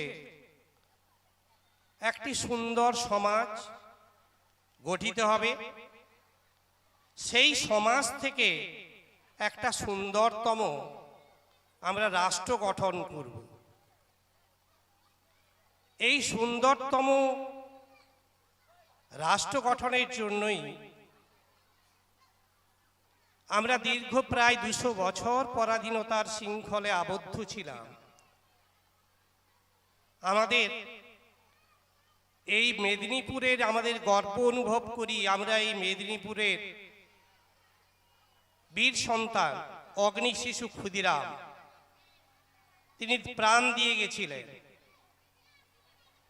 একটি সুন্দর সমাজ গঠিত হবে, সেই সমাজ থেকে একটা সুন্দরতম আমরা রাষ্ট্র গঠন করব। এই সুন্দরতম রাষ্ট্র গঠনের জন্যই আমরা দীর্ঘ প্রায় 200 বছর পরাধীনতার শৃঙ্খলে আবদ্ধ ছিলাম। আমাদের এই মেদিনীপুরের আমাদের গর্ব অনুভব করি, আমরা এই মেদিনীপুরের বীর সন্তান অগ্নি শিশু ক্ষুদিরাম, তিনি প্রাণ দিয়ে গেছিলেন।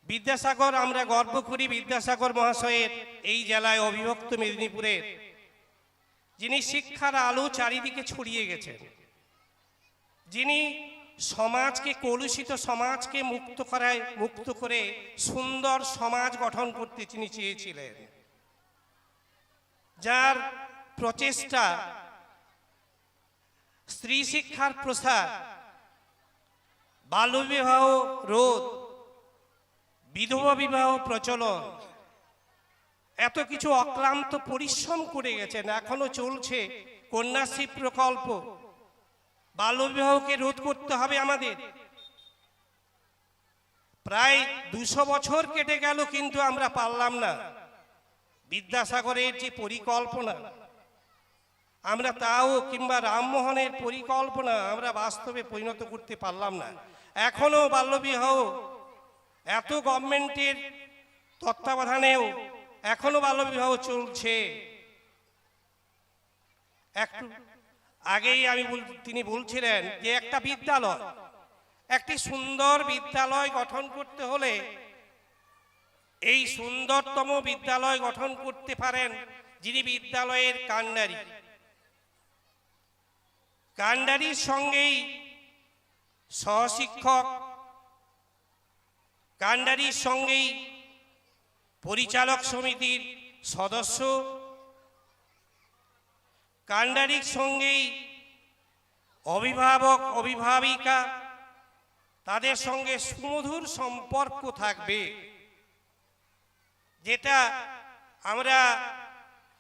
বিদ্যাসাগর, আমরা গর্ব করি বিদ্যাসাগর মহাশয়ের এই জেলায় অবিভক্ত মেদিনীপুরের, যিনি শিক্ষার আলো চারিদিকে ছড়িয়ে গেছেন, যিনি সমাজকে, কলুষিত সমাজকে মুক্ত করে সুন্দর সমাজ গঠন করতে তিনি চেয়েছিলেন, যার প্রচেষ্টা স্ত্রী শিক্ষার প্রসার, বাল্যবিবাহ রোধ, বিধবা বিবাহ প্রচলন, এত কিছু অক্লান্ত পরিশ্রম করে গেছেন। এখনো চলছে কন্যাশ্রী প্রকল্প, বাল্যবিবাহকে রোধ করতে হবে আমাদের। প্রায় 200 বছর কেটে গেল, কিন্তু আমরা পারলাম না বিদ্যাসাগরের যে পরিকল্পনা, আমরা তাও, কিংবা রামমোহনের পরিকল্পনা আমরা বাস্তবে পরিণত করতে পারলাম না। এখনো বাল্যবিবাহ, এত গভর্নমেন্টের তত্ত্বাবধানেও এখনো বাল্যবিবাহ চলছে। একটু আগেই তিনি বলছিলেন যে একটা বিদ্যালয়, একটি সুন্দর বিদ্যালয় গঠন করতে হলে এই সুন্দরতম বিদ্যালয় গঠন করতে পারেন যিনি বিদ্যালয়ের কাণ্ডারি। কাণ্ডারির সঙ্গেই সহশিক্ষক, কাণ্ডারির সঙ্গেই পরিচালক সমিতির সদস্য, কাণ্ডারির সঙ্গেই অভিভাবক অভিভাবিকা, তাদের সঙ্গে সুমধুর সম্পর্ক থাকবে, যেটা আমরা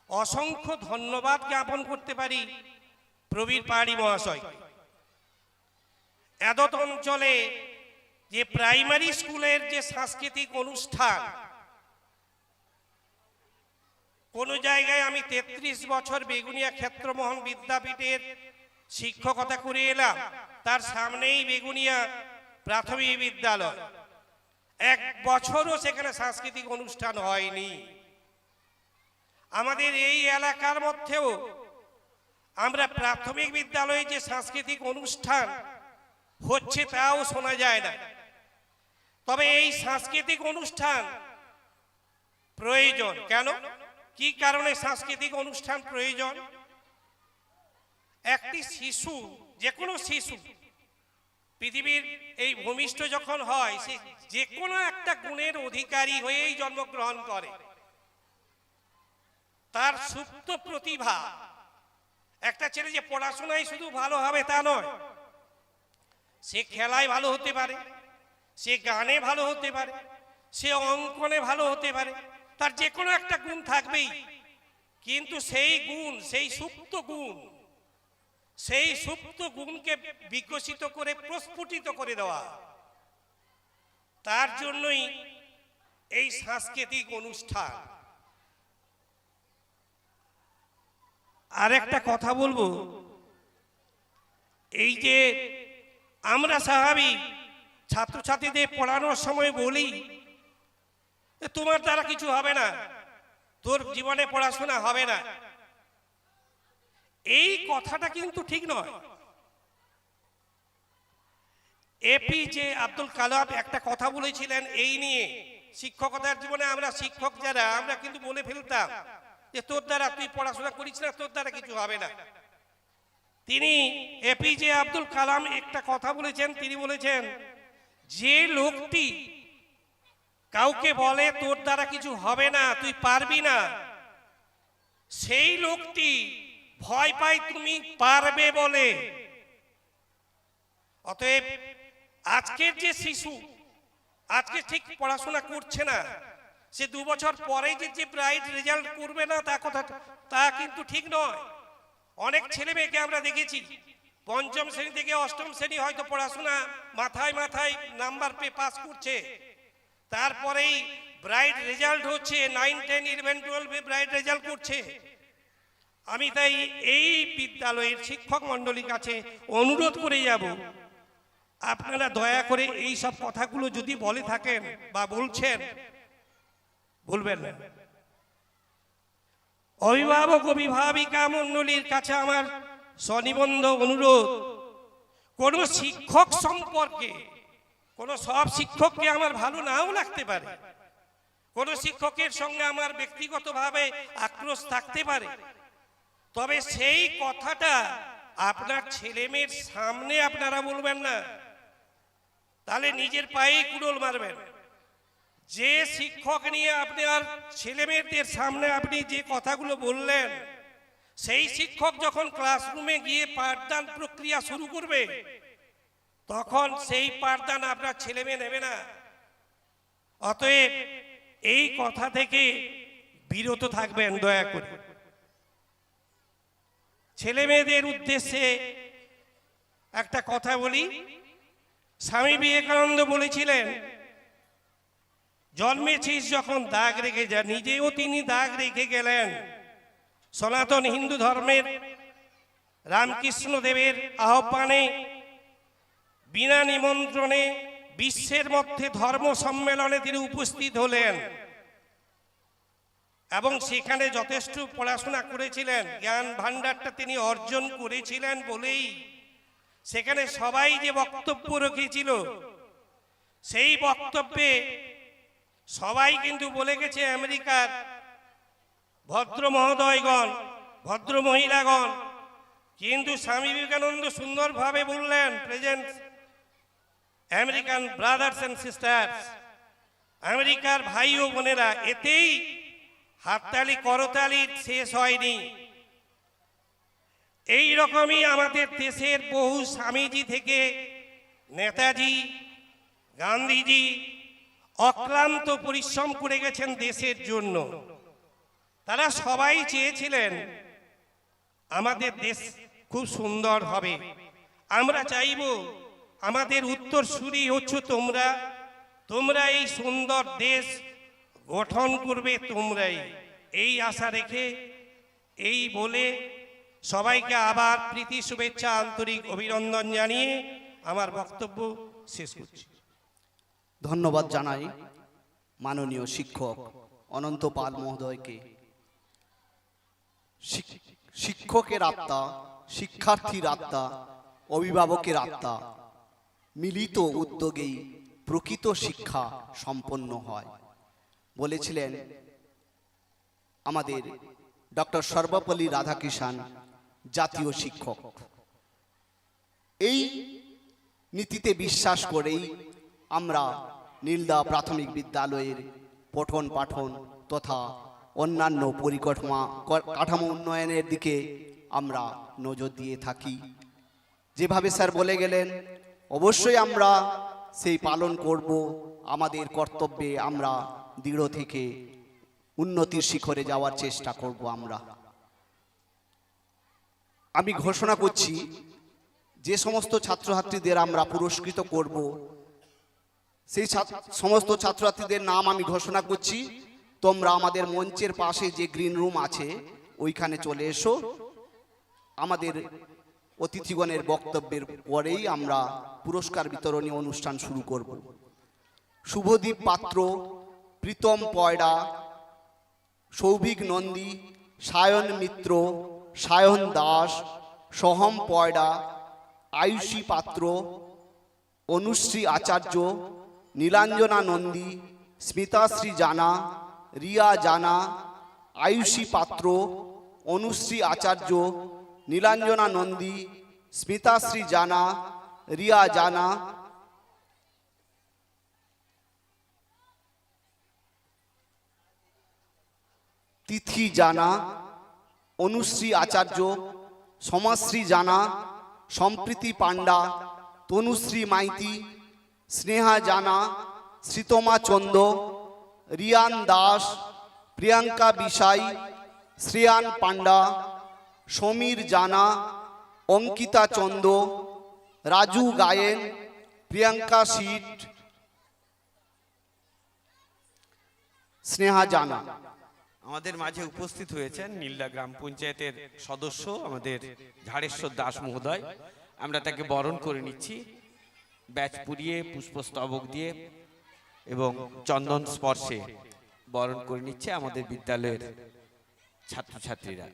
অসংখ্য ধন্যবাদ জ্ঞাপন করতে পারি প্রবীর পাহাড়ি মহাশয়। এদত অঞ্চলে যে প্রাইমারি স্কুলের যে সাংস্কৃতিক অনুষ্ঠান, কোন জায়গায় আমি 33 বছর বেগুনিয়া ক্ষেত্রমোহন বিদ্যাপীঠের শিক্ষকতা করে এলাম, তার সামনেই বেগুনিয়া প্রাথমিক বিদ্যালয়, 1 বছরও সেখানে সাংস্কৃতিক অনুষ্ঠান হয়নি। আমাদের এই এলাকার মধ্যেও আমরা প্রাথমিক বিদ্যালয়ে যে সাংস্কৃতিক অনুষ্ঠান হচ্ছে তাও শোনা যায় না। তবে এই সাংস্কৃতিক অনুষ্ঠান প্রয়োজন। কেন, কি কারণে সাংস্কৃতিক অনুষ্ঠান প্রয়োজন? একটি শিশু, যে কোনো শিশু পৃথিবীর এই ভূমিষ্ঠ যখন হয়, সে যে কোনো একটা গুণের অধিকারী হয়েই জন্মগ্রহণ করে। তার সুপ্ত প্রতিভা, একটা ছেলে যে পড়াশোনায় শুধু ভালো হবে তা নয়, সে খেলায় ভালো হতে পারে, সে গানে ভালো হতে পারে, সে অঙ্কনে ভালো হতে পারে, তার যে কোনো একটা গুণ থাকবেই। কিন্তু সেই গুণ, সেই সুপ্ত গুণকে বিকশিত করে প্রস্ফুটিত করে দেওয়া, তার জন্যই এই সাংস্কৃতিক অনুষ্ঠান। আর একটা কথা বলবো, এই যে আমরা স্বাভাবিক ছাত্রছাত্রীদের পড়ানোর সময় বলি তোমার দ্বারা কিছু হবে না, তোর জীবনে পড়াশোনা হবে না, এই কথাটা কিন্তু ঠিক নয়। এপিজে আব্দুল কালাম একটা কথা বলেছিলেন এই নিয়ে, শিক্ষকতার জীবনে আমরা শিক্ষক যারা, আমরা কিন্তু বলে ফেলতাম যে তোর দ্বারা, তুই পড়াশোনা করিস না, তোর দ্বারা কিছু হবে না। তিনি এপিজে আব্দুল কালাম একটা কথা বলেছেন, তিনি বলেছেন যে লোকটি কাউকে বলে তোর দ্বারা কিছু হবে না, তুই পারবি না, সেই লোকটি ভয় পায় তুমি পারবে বলে। অতএব আজকের যে শিশু আজকে ঠিক পড়াশোনা করছে না, সে 2 বছর পরে যে ব্রাইট রেজাল্ট করবে না তা কিন্তু ঠিক নয়। অনেক ছেলে মেয়েকে আমরা দেখেছি পঞ্চম শ্রেণী থেকে অষ্টম শ্রেণী হয়তো পড়াশোনা মাথায় মাথায় নাম্বার পেয়ে পাস করছে, তারপরেই ব্রাইট রেজাল্ট হচ্ছে, 9, 10, 11, 12 ব্রাইট রেজাল্ট করছে। আমি তাই এই বিদ্যালয়ের শিক্ষক মণ্ডলীর কাছে অনুরোধ করে যাব, আপনারা দয়া করে এই সব কথাগুলো যদি বলে থাকেন বা বলছেন, বলবেন না। অভিভাবক অভিভাবিকা মণ্ডলীর কাছে আমার সনিবন্ধ অনুরোধ, কোন শিক্ষক সম্পর্কে, সব শিক্ষককে আমার ভালো নাও লাগতে পারে, কোন শিক্ষকের সঙ্গে আমার ব্যক্তিগতভাবে আক্রোশ থাকতে পারে, তবে সেই কথাটা আপনার ছেলেমেয়ের সামনে আপনারা বলবেন না, তাহলে নিজের পায়ে কুড়োল মারবেন। যে শিক্ষক নিয়ে আপনার ছেলেমেয়েদের সামনে আপনি যে কথাগুলো বললেন, সেই শিক্ষক যখন ক্লাসরুমে গিয়ে পাঠদান প্রক্রিয়া শুরু করবে, তখন সেই পাঠদান আপনার ছেলেমেয়ে নেবে না। অতএব এই কথা থেকে বিরত থাকবেন দয়া করে। ছেলে মেয়েদের উদ্দেশ্যে একটা কথা বলি। স্বামী বিবেকানন্দ বলেছিলেন, জন্মেছিস যখন দাগ রেখে যা। নিজেও তিনি দাগ রেখে গেলেন। সনাতন হিন্দু ধর্মের রামকৃষ্ণ দেবের আহ্বানে বিনা নিমন্ত্রণে বিশ্বের মধ্যে ধর্ম সম্মেলনে তিনি উপস্থিত হলেন এবং সেখানে যথেষ্ট পড়াশোনা করেছিলেন, জ্ঞান ভাণ্ডারটা তিনি অর্জন করেছিলেন বলেই সেখানে সবাই যে বক্তব্য রেখেছিল, সেই বক্তব্যে সবাই কিন্তু বলে গেছে, আমেরিকার ভদ্র মহোদয়গণ, ভদ্র মহিলাগণ, কিন্তু স্বামী বিবেকানন্দ সুন্দরভাবে বললেন, present American brothers and sisters, আমেরিকার ভাই ও বোনেরা। এতেই হাততালি করতালি শেষ হয়নি। এই রকমই আমাদের দেশের বহু স্বামীজি থেকে নেতাজি, গান্ধীজি অক্লান্ত পরিশ্রম করে গেছেন দেশের জন্য। তারা সবাই চেয়েছিলেন আমাদের দেশ খুব সুন্দর হবে। আমরা চাইব আমাদের উত্তরসূরি হচ্ছে তোমরা, তোমরা এই সুন্দর দেশ গঠন করবে তোমরাই, এই আশা রেখে এই বলে সবাইকে আবার প্রীতি শুভেচ্ছা আন্তরিক অভিনন্দন জানিয়ে আমার বক্তব্য শেষ করছি। ধন্যবাদ জানাই মাননীয় শিক্ষক অনন্ত পাল মহোদয়কে। শিক্ষকের আত্মা, শিক্ষার্থীর আত্মা, অভিভাবকের আত্মা মিলিত উদ্যোগেই প্রকৃত শিক্ষা সম্পন্ন হয় বলেছিলেন আমাদের ডক্টর সর্বপল্লী রাধাকৃষ্ণন, জাতীয় শিক্ষক। এই নীতিতে বিশ্বাস করেই আমরা নীলদা প্রাথমিক বিদ্যালয়ের পঠন পাঠন তথা অন্যান্য কাঠামো উন্নয়নের দিকে আমরা নজর দিয়ে থাকি। যেভাবে স্যার বলে গেলেন, অবশ্যই আমরা সেই পালন করব। আমাদের কর্তব্যে আমরা দৃঢ় থেকে উন্নতির শিখরে যাওয়ার চেষ্টা করব। আমি ঘোষণা করছি, যে সমস্ত ছাত্রছাত্রীদের আমরা পুরস্কৃত করব, সেই সমস্ত ছাত্রছাত্রীদের নাম আমি ঘোষণা করছি। তোমরা আমাদের মঞ্চের পাশে যে গ্রিন রুম আছে ওইখানে চলে এসো। আমাদের অতিথিগণের বক্তব্যের পরেই আমরা পুরস্কার বিতরণী অনুষ্ঠান শুরু করব। শুভদীপ পাত্র, প্রীতম পয়ডা, সৌভিক নন্দী, সায়ন মিত্র, সায়ন দাস, সহম পয়ডা, আয়ুষী পাত্র, অনুশ্রী আচার্য, নীলাঞ্জনা নন্দী, স্মিতাশ্রী জানা, রিয়া জানা, আয়ুষী পাত্র, অনুশ্রী আচার্য, নীলাঞ্জনা নন্দী, স্মিতাশ্রী জানা, রিয়া জানা, তিথি জানা, অনুশ্রী আচার্য, সমাশ্রী জানা, সম্প্রীতি পাণ্ডা, তনুশ্রী মাইতি, স্নেহা জানা, শ্রীতমা চন্দ, রিয়ান দাস, প্রিয়াঙ্কা বিশাই, শ্রেয়ান পাণ্ডা, সমীর জানা, অঙ্কিতা চন্দ, রাজু গায়েন, প্রিয়াঙ্কা সিট, স্নেহা জানা। আমাদের মাঝে উপস্থিত হয়েছেন নীলদা গ্রাম পঞ্চায়েতের সদস্য আমাদের ঝাড়েশ্বর দাস মহোদয়। আমরা তাকে বরণ করে নিচ্ছি ব্যাচ পুড়িয়ে, পুষ্পস্তবক দিয়ে এবং চন্দন স্পর্শে বরণ করে নিচ্ছে আমাদের বিদ্যালয়ের ছাত্রছাত্রীরা।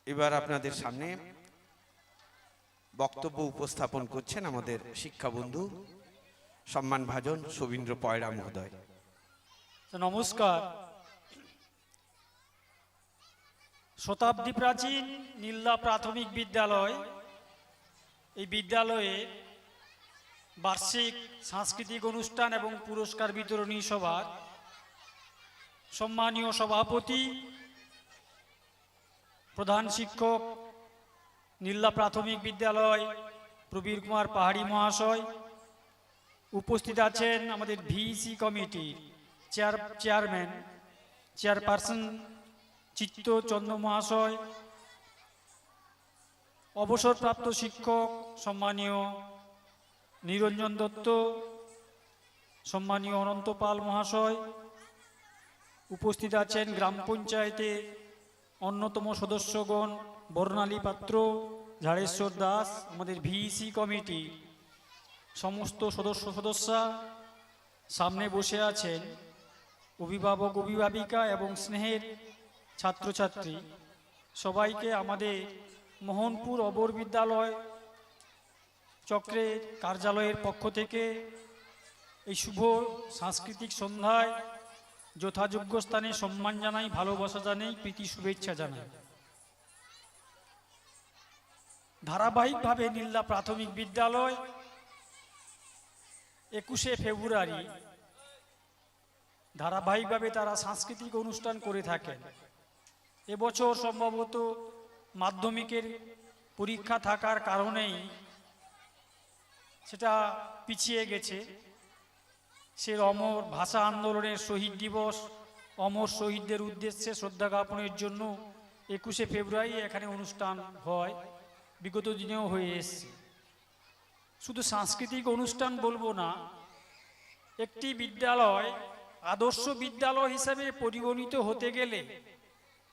এবার আপনাদের সামনে বক্তব্য উপস্থাপন করছেন আমাদের শিক্ষাবন্ধু সম্মানভাজন শোভীন্দ্র পয়রা মহোদয়। নমস্কার। শতাব্দী প্রাচীন নীলদা প্রাথমিক বিদ্যালয়, এই বিদ্যালয়ে বার্ষিক সাংস্কৃতিক অনুষ্ঠান এবং পুরস্কার বিতরণী সভার সম্মানীয় সভাপতি, প্রধান শিক্ষক নীলদা প্রাথমিক বিদ্যালয় প্রবীর কুমার পাহাড়ি মহাশয়, উপস্থিত আছেন আমাদের ভিসি কমিটির চেয়ারপারসন চিত্তচন্দ্র মহাশয়, অবসরপ্রাপ্ত শিক্ষক সম্মানীয় নিরঞ্জন দত্ত, সম্মানীয় অনন্ত পাল মহাশয়, উপস্থিত আছেন গ্রাম পঞ্চায়েতে অন্যতম সদস্যগণ বর্ণালী পাত্র, ঝাড়েশ্বর দাস, আমাদের ভিসি কমিটি সমস্ত সদস্যা, সামনে বসে আছেন অভিভাবক অভিভাবিকা এবং স্নেহের ছাত্রছাত্রী। সবাইকে আমাদের মোহনপুর অবর বিদ্যালয় চক্রের কার্যালয়ের পক্ষ থেকে এই শুভ সাংস্কৃতিক সন্ধ্যায় যথাযোগ্য স্থানে সম্মান জানাই, ভালোবাসা জানাই, প্রীতি শুভেচ্ছা জানাই। ধারাবাহিকভাবে নীলদা প্রাথমিক বিদ্যালয় 21শে ফেব্রুয়ারি ধারাবাহিকভাবে তারা সাংস্কৃতিক অনুষ্ঠান করে থাকেন। এবছর সম্ভবত মাধ্যমিকের পরীক্ষা থাকার কারণেই সেটা পিছিয়ে গেছে। সে অমর ভাষা আন্দোলনের শহীদ দিবস, অমর শহীদদের উদ্দেশ্যে শ্রদ্ধা জ্ঞাপনের জন্য 21শে ফেব্রুয়ারি এখানে অনুষ্ঠান হয়, বিগত দিনেও হয়ে এসছে। শুধু সাংস্কৃতিক অনুষ্ঠান বলবো না, একটি বিদ্যালয় আদর্শ বিদ্যালয় হিসেবে পরিগণিত হতে গেলে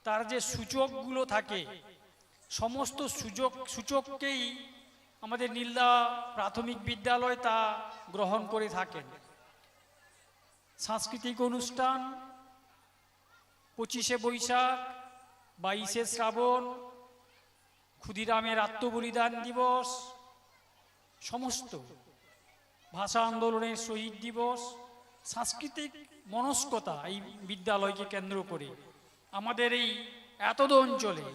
তার যে সূচকগুলো থাকে, সমস্ত সূচককেই আমাদের নীলদা প্রাথমিক বিদ্যালয় তা গ্রহণ করে থাকেন। সাংস্কৃতিক অনুষ্ঠান 25শে বৈশাখ, 22শে শ্রাবণ, ক্ষুদিরামের আত্মবলিদান দিবস, সমস্ত ভাষা আন্দোলনের শহীদ দিবস, সাংস্কৃতিক মনস্কতা এই বিদ্যালয়কে কেন্দ্র করে আমাদের এই এতদ অঞ্চলে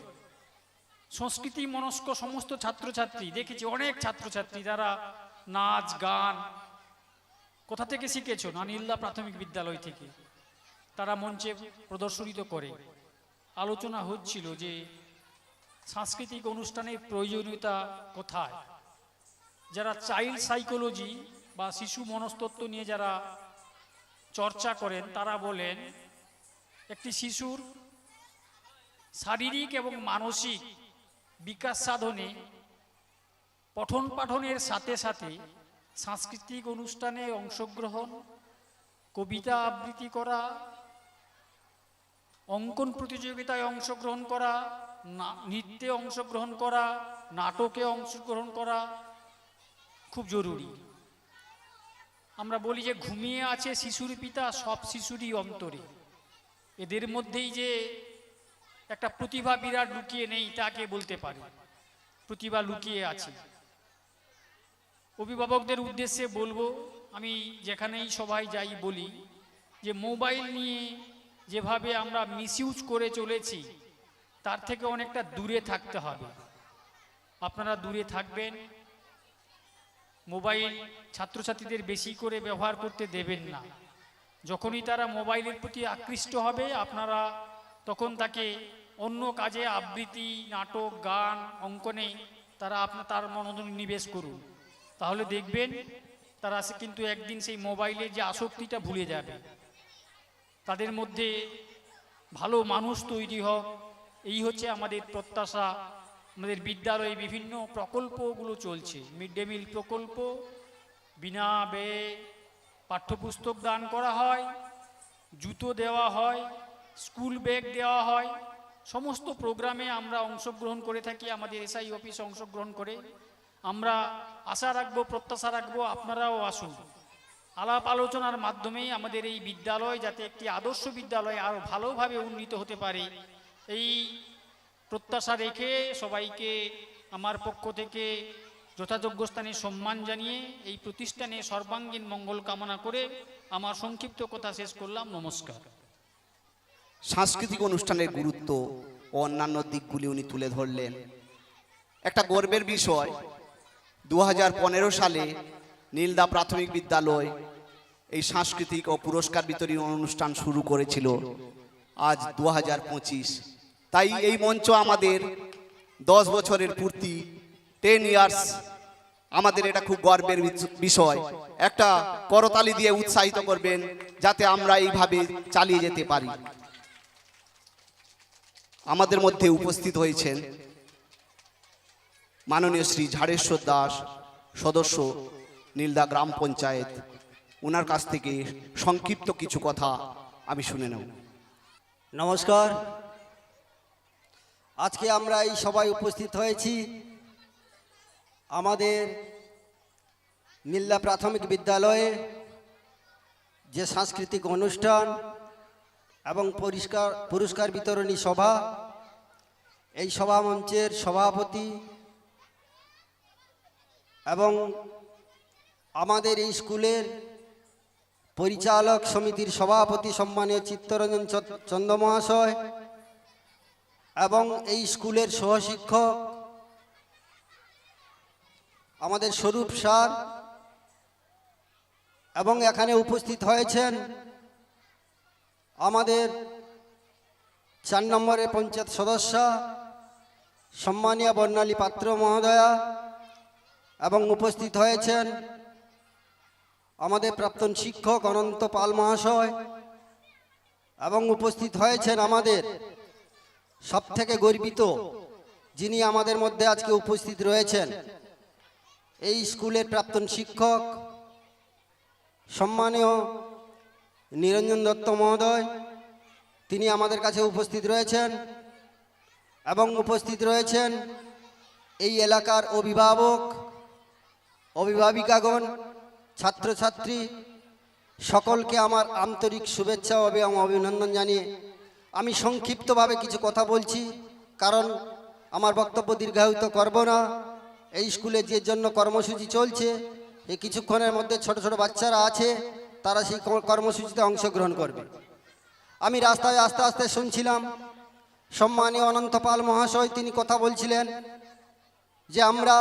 সংস্কৃতি মনস্ক সমস্ত ছাত্রছাত্রী দেখেছি। অনেক ছাত্রছাত্রী যারা নাচ গান কোথা থেকে শিখেছ না, নীলদা প্রাথমিক বিদ্যালয় থেকে তারা মঞ্চে প্রদর্শিত করে। আলোচনা হচ্ছিল যে সাংস্কৃতিক অনুষ্ঠানের প্রয়োজনীয়তা কোথায়। যারা চাইল্ড সাইকোলজি বা শিশু মনস্তত্ত্ব নিয়ে যারা চর্চা করেন তারা বলেন একটি শিশুর শারীরিক এবং মানসিক বিকাশ সাধনে পঠন পাঠনের সাথে সাথে সাংস্কৃতিক অনুষ্ঠানে অংশগ্রহণ, কবিতা আবৃত্তি করা, অঙ্কন প্রতিযোগিতায় অংশগ্রহণ করা, নৃত্যে অংশগ্রহণ করা, নাটকে অংশগ্রহণ করা খুব জরুরি। আমরা বলি যে ঘুমিয়ে আছে শিশুর পিতা সব শিশুরই অন্তরে। এদের মধ্যেই যে একটা প্রতিভা বিরাট লুকিয়ে নেই তাকে বলতে পারে, প্রতিভা লুকিয়ে আছে। অভিভাবকদের উদ্দেশ্যে বলবো, আমি যেখানেই সবাই যাই বলি যে মোবাইল নিয়ে যেভাবে আমরা মিসইউজ করে চলেছি তার থেকে অনেকটা দূরে থাকতে হবে। আপনারা দূরে থাকবেন, মোবাইল ছাত্রছাত্রীদের বেশি করে ব্যবহার করতে দেবেন না। যখনই তারা মোবাইলের প্রতি আকৃষ্ট হবে আপনারা তখন তাকে অন্য কাজে, আবৃত্তি, নাটক, গান, অঙ্কনে তার মনোনিবেশ করুন। তাহলে দেখবেন তারা কিন্তু একদিন সেই মোবাইলের যে আসক্তিটা ভুলে যাবে। তাদের মধ্যে ভালো মানুষ তৈরি হোক, এই হচ্ছে আমাদের প্রত্যাশা। আমাদের বিদ্যালয়ে বিভিন্ন প্রকল্পগুলো চলছে, মিড ডে মিল প্রকল্প, বিনা ব্যয়ে পাঠ্যপুস্তক দান করা হয়, জুতো দেওয়া হয়, স্কুল ব্যাগ দেওয়া হয়। সমস্ত প্রোগ্রামে আমরা অংশগ্রহণ করে থাকি, আমাদের এসআই অফিস অংশগ্রহণ করে। আমরা আশা রাখবো, প্রত্যাশা রাখবো আপনারাও আসুন। আলাপ আলোচনার মাধ্যমেই আমাদের এই বিদ্যালয় যাতে একটি আদর্শ বিদ্যালয় আরও ভালোভাবে উন্নীত হতে পারে, এই প্রত্যাশা রেখে সবাইকে আমার পক্ষ থেকে যথাযোগ্য স্থানে সম্মান জানিয়ে এই প্রতিষ্ঠানে সর্বাঙ্গীন মঙ্গল কামনা করে আমার সংক্ষিপ্ত কথা শেষ করলাম। নমস্কার। সাংস্কৃতিক অনুষ্ঠানের গুরুত্ব ও অন্যান্য দিকগুলি উনি তুলে ধরলেন। একটা গর্বের বিষয়, 2015 সালে নীলদা প্রাথমিক বিদ্যালয় এই সাংস্কৃতিক ও পুরস্কার বিতরণী অনুষ্ঠান শুরু করেছিল। আজ 2025, তাই এই মঞ্চ আমাদের 10 বছরের পূর্তি, 10 ইয়ার্স। আমাদের এটা খুব গর্বের বিষয়। একটা করতালি দিয়ে উৎসাহিত করবেন যাতে আমরা এইভাবে চালিয়ে যেতে পারি। আমাদের মধ্যে উপস্থিত হয়েছেন মাননীয় শ্রী ঝাড়েশ্বর দাস, সদস্য নীলদা গ্রাম পঞ্চায়েত। ওনার কাছ থেকে সংক্ষিপ্ত কিছু কথা আমি শুনে নেব। নমস্কার। আজকে আমরা এই সবাই উপস্থিত হয়েছি আমাদের নীলদা প্রাথমিক বিদ্যালয়ে যে সাংস্কৃতিক অনুষ্ঠান এবং পুরস্কার বিতরণী সভা, এই সভা মঞ্চের সভাপতি এবং আমাদের এই স্কুলের পরিচালক সমিতির সভাপতি সম্মানীয় চিত্তরঞ্জন চন্দ মহাশয় এবং এই স্কুলের সহশিক্ষক আমাদের স্বরূপ স্যার, এবং এখানে উপস্থিত হয়েছেন আমাদের 4 নম্বরের পঞ্চায়েত সদস্য সম্মানীয় বর্ণালী পাত্র মহোদয়া, এবং উপস্থিত হয়েছেন আমাদের প্রাক্তন শিক্ষক অনন্ত পাল মহাশয়, এবং উপস্থিত হয়েছেন আমাদের সবথেকে গর্বিত যিনি আমাদের মধ্যে আজকে উপস্থিত রয়েছেন, এই স্কুলের প্রাক্তন শিক্ষক সম্মানীয় নিরঞ্জন দত্ত মহোদয়, তিনি আমাদের কাছে উপস্থিত রয়েছেন। এবং উপস্থিত রয়েছেন এই এলাকার অভিভাবক, অভিভাবিকাগণ, ছাত্রছাত্রী, সকলকে আমার আন্তরিক শুভেচ্ছা এবং অভিনন্দন জানিয়ে আমি সংক্ষিপ্তভাবে কিছু কথা বলছি, কারণ আমার বক্তব্য দীর্ঘায়িত করব না। এই স্কুলে যে জন্য কর্মসূচি চলছে, এই কিছুক্ষণের মধ্যে ছোট ছোট বাচ্চারা আছে, তারা সেই কর্মসূচিতে অংশগ্রহণ করবে। আমি রাস্তায় আস্তে আস্তে শুনছিলাম সম্মানীয় অনন্ত পাল মহাশয় তিনি কথা বলছিলেন যে আমরা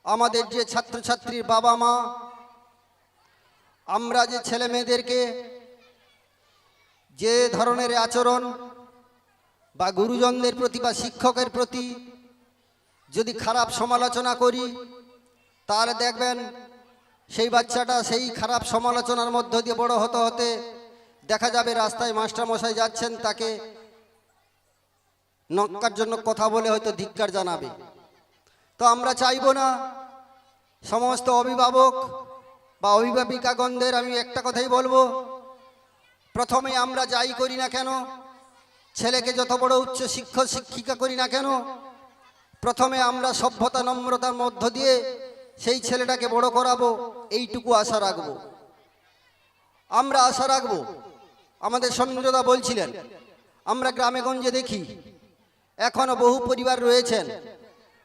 আমাদের যে ছাত্রছাত্রীর বাবা মা, আমরা যে ছেলে মেয়েদেরকে যে ধরনের আচরণ বা গুরুজনদের প্রতি বা শিক্ষকের প্রতি যদি খারাপ সমালোচনা করি, তাহলে দেখবেন সেই বাচ্চাটা সেই খারাপ সমালোচনার মধ্য দিয়ে বড় হতে হতে দেখা যাবে রাস্তায় মাস্টারমশাই যাচ্ছেন, তাকে নক্কার জন্য কথা বলে হয়তো ধিক্কার জানাবে। তো আমরা চাইবো না। সমস্ত অভিভাবক বা অভিভাবিকাগণদের আমি একটা কথাই বলবো, প্রথমে আমরা যাই করি না কেন, ছেলেকে যত বড় উচ্চ শিক্ষক শিক্ষিকা করি না কেন, প্রথমে আমরা সভ্যতা নম্রতার মধ্য দিয়ে সেই ছেলেটাকে বড় করাবো, এইটুকু আশা রাখবো। আমরা আশা রাখবো। আমাদের সমীরদা বলছিলেন, আমরা গ্রামে গঞ্জে দেখি এখনো বহু পরিবার রয়েছেন,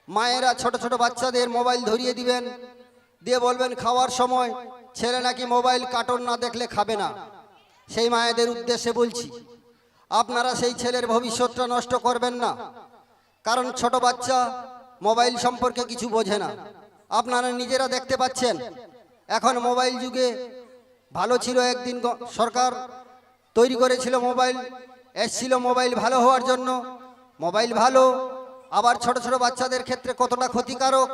মায়েরা ছোট ছোট বাচ্চাদের মোবাইল ধরিয়ে দিবেন, দিয়ে বলবেন খাওয়ার সময় ছেলে নাকি মোবাইল কার্টুন না দেখলে খাবে না। সেই মায়েদের উদ্দেশ্যে বলছি, আপনারা সেই ছেলের ভবিষ্যৎটা নষ্ট করবেন না, কারণ ছোট বাচ্চা মোবাইল সম্পর্কে কিছু বোঝে না। আপনারা নিজেরা দেখতে পাচ্ছেন এখন মোবাইল যুগে ভালো ছিল, একদিন সরকার তৈরি করেছিল মোবাইল, এসছিল মোবাইল ভালো হওয়ার জন্য। মোবাইল ভালো, আবার ছোট ছোট বাচ্চাদের ক্ষেত্রে কতটা ক্ষতিকারক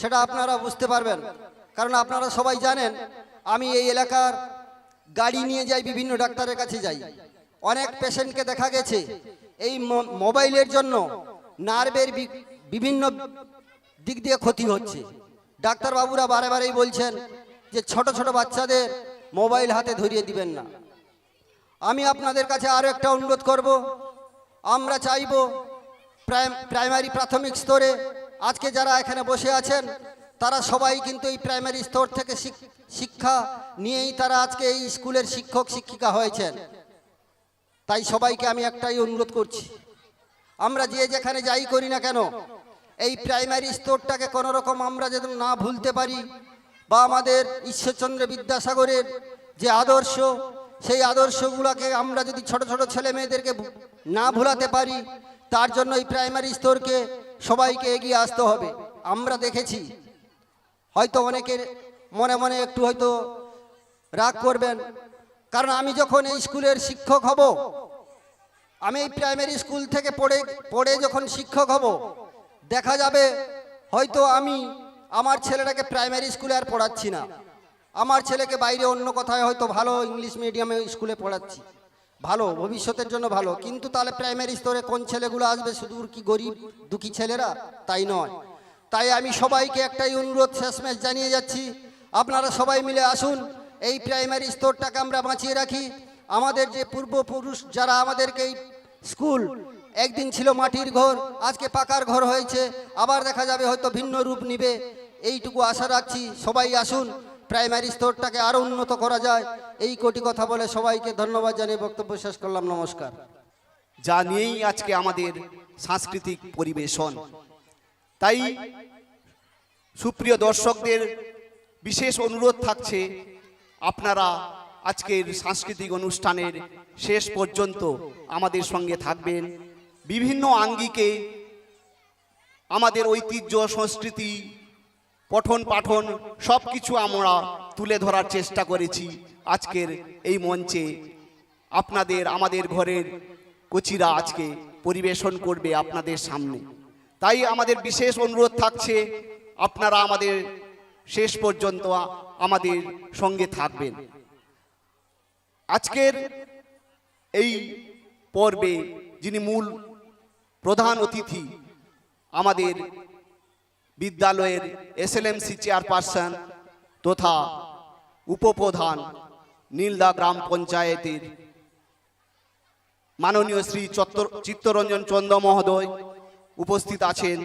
সেটা আপনারা বুঝতে পারবেন। কারণ আপনারা সবাই জানেন, আমি এই এলাকার গাড়ি নিয়ে যাই, বিভিন্ন ডাক্তারের কাছে যাই। অনেক পেশেন্টকে দেখা গেছে এই মোবাইলের জন্য নার্ভের বিভিন্ন দিক দিয়ে ক্ষতি হচ্ছে। ডাক্তারবাবুরা বারে বারেই বলছেন যে ছোট ছোট বাচ্চাদের মোবাইল হাতে ধরিয়ে দিবেন না। আমি আপনাদের কাছে আরও একটা অনুরোধ করব, আমরা চাইব প্রাইমারি প্রাথমিক স্তরে আজকে যারা এখানে বসে আছেন তারা সবাই কিন্তু এই প্রাইমারি স্তর থেকে শিক্ষা নিয়েই তারা আজকে এই স্কুলের শিক্ষক শিক্ষিকা হয়েছেন। তাই সবাইকে আমি একটাই অনুরোধ করছি, আমরা যে যেখানে যাই করি না কেন এই প্রাইমারি স্তরটাকে কোনো রকম আমরা যেন না ভুলতে পারি, বা আমাদের ঈশ্বরচন্দ্র বিদ্যাসাগরের যে আদর্শ সেই আদর্শগুলোকে আমরা যদি ছোট ছোট ছেলে মেয়েদেরকে না ভুলাতে পারি, তার জন্য এই প্রাইমারি স্তরকে সবাইকে এগিয়ে আসতে হবে। আমরা দেখেছি, হয়তো অনেকের মনে মনে একটু হয়তো রাগ করবেন, কারণ আমি যখন এই স্কুলের শিক্ষক হব, আমি এই প্রাইমারি স্কুল থেকে পড়ে যখন শিক্ষক হব, দেখা যাবে হয়তো আমি আমার ছেলেটাকে প্রাইমারি স্কুলে আর পড়াচ্ছি না, আমার ছেলেকে বাইরে অন্য কোথায় হয়তো ভালো ইংলিশ মিডিয়ামে স্কুলে পড়াচ্ছি, ভালো ভবিষ্যতের জন্য ভালো। কিন্তু তাহলে প্রাইমারি স্তরে কোন ছেলেগুলো আসবে? শুধু কি গরিব দুঃখী ছেলেরা? তাই নয়। তাই আমি সবাইকে একটাই অনুরোধ শেষমেশ জানিয়ে যাচ্ছি, আপনারা সবাই মিলে আসুন, এই প্রাইমারি স্তরটাকে আমরা বাঁচিয়ে রাখি। আমাদের যে পূর্বপুরুষ যারা আমাদেরকে এই স্কুল, একদিন ছিল মাটির ঘর, আজকে পাকার ঘর হয়েছে, আবার দেখা যাবে হয়তো ভিন্ন রূপ নিবে। এইটুকু আশা রাখছি, সবাই আসুন, প্রাইমারি স্তরটাকে আরও উন্নত করা যায়। এই কোটি কথা বলে সবাইকে ধন্যবাদ জানিয়ে বক্তব্য শেষ করলাম। নমস্কার। যা নিয়েই আজকে আমাদের সাংস্কৃতিক পরিবেশন। তাই সুপ্রিয় দর্শকদের বিশেষ অনুরোধ থাকছে, আপনারা আজকের সাংস্কৃতিক অনুষ্ঠানের শেষ পর্যন্ত আমাদের সঙ্গে থাকবেন। বিভিন্ন আঙ্গিকে আমাদের ঐতিহ্য, সংস্কৃতি, পঠন পাঠন সব কিছু আমরা তুলে ধরার চেষ্টা করেছি আজকের এই মঞ্চে। আমাদের ঘরের কচিরা আজকে পরিবেশন করবে আপনাদের সামনে। তাই আমাদের বিশেষ অনুরোধ থাকছে, আপনারা আমাদের শেষ পর্যন্ত আমাদের সঙ্গে থাকবেন। আজকের এই পর্বে যিনি মূল প্রধান অতিথি, আমাদের বিদ্যালয়ের এসএলএমসি চেয়ারপারসন তথা উপপ্রধান নীলদা গ্রাম পঞ্চায়েতের মাননীয় শ্রী চিত্তরঞ্জন চন্দ মহোদয় উপস্থিত আছেন।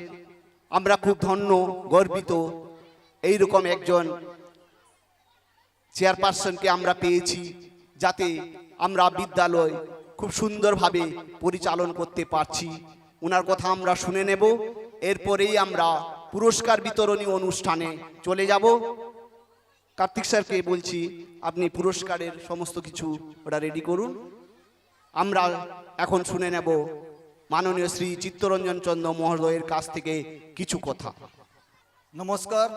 আমরা খুব ধন্য, গর্বিত, এইরকম একজন চেয়ারপারসনকে আমরা পেয়েছি, যাতে আমরা বিদ্যালয় খুব সুন্দরভাবে পরিচালন করতে পারছি। ওনার কথা আমরা শুনে নেব, এরপরেই আমরা পুরস্কার বিতরণী অনুষ্ঠানে চলে যাব। কার্তিক স্যারকে বলছি, আপনি পুরস্কারের সমস্ত কিছু ওটা রেডি করুন। আমরা এখন শুনে নেব মাননীয় শ্রী চিত্তরঞ্জন চন্দ মহোদয়ের কাছ থেকে কিছু কথা। নমস্কার।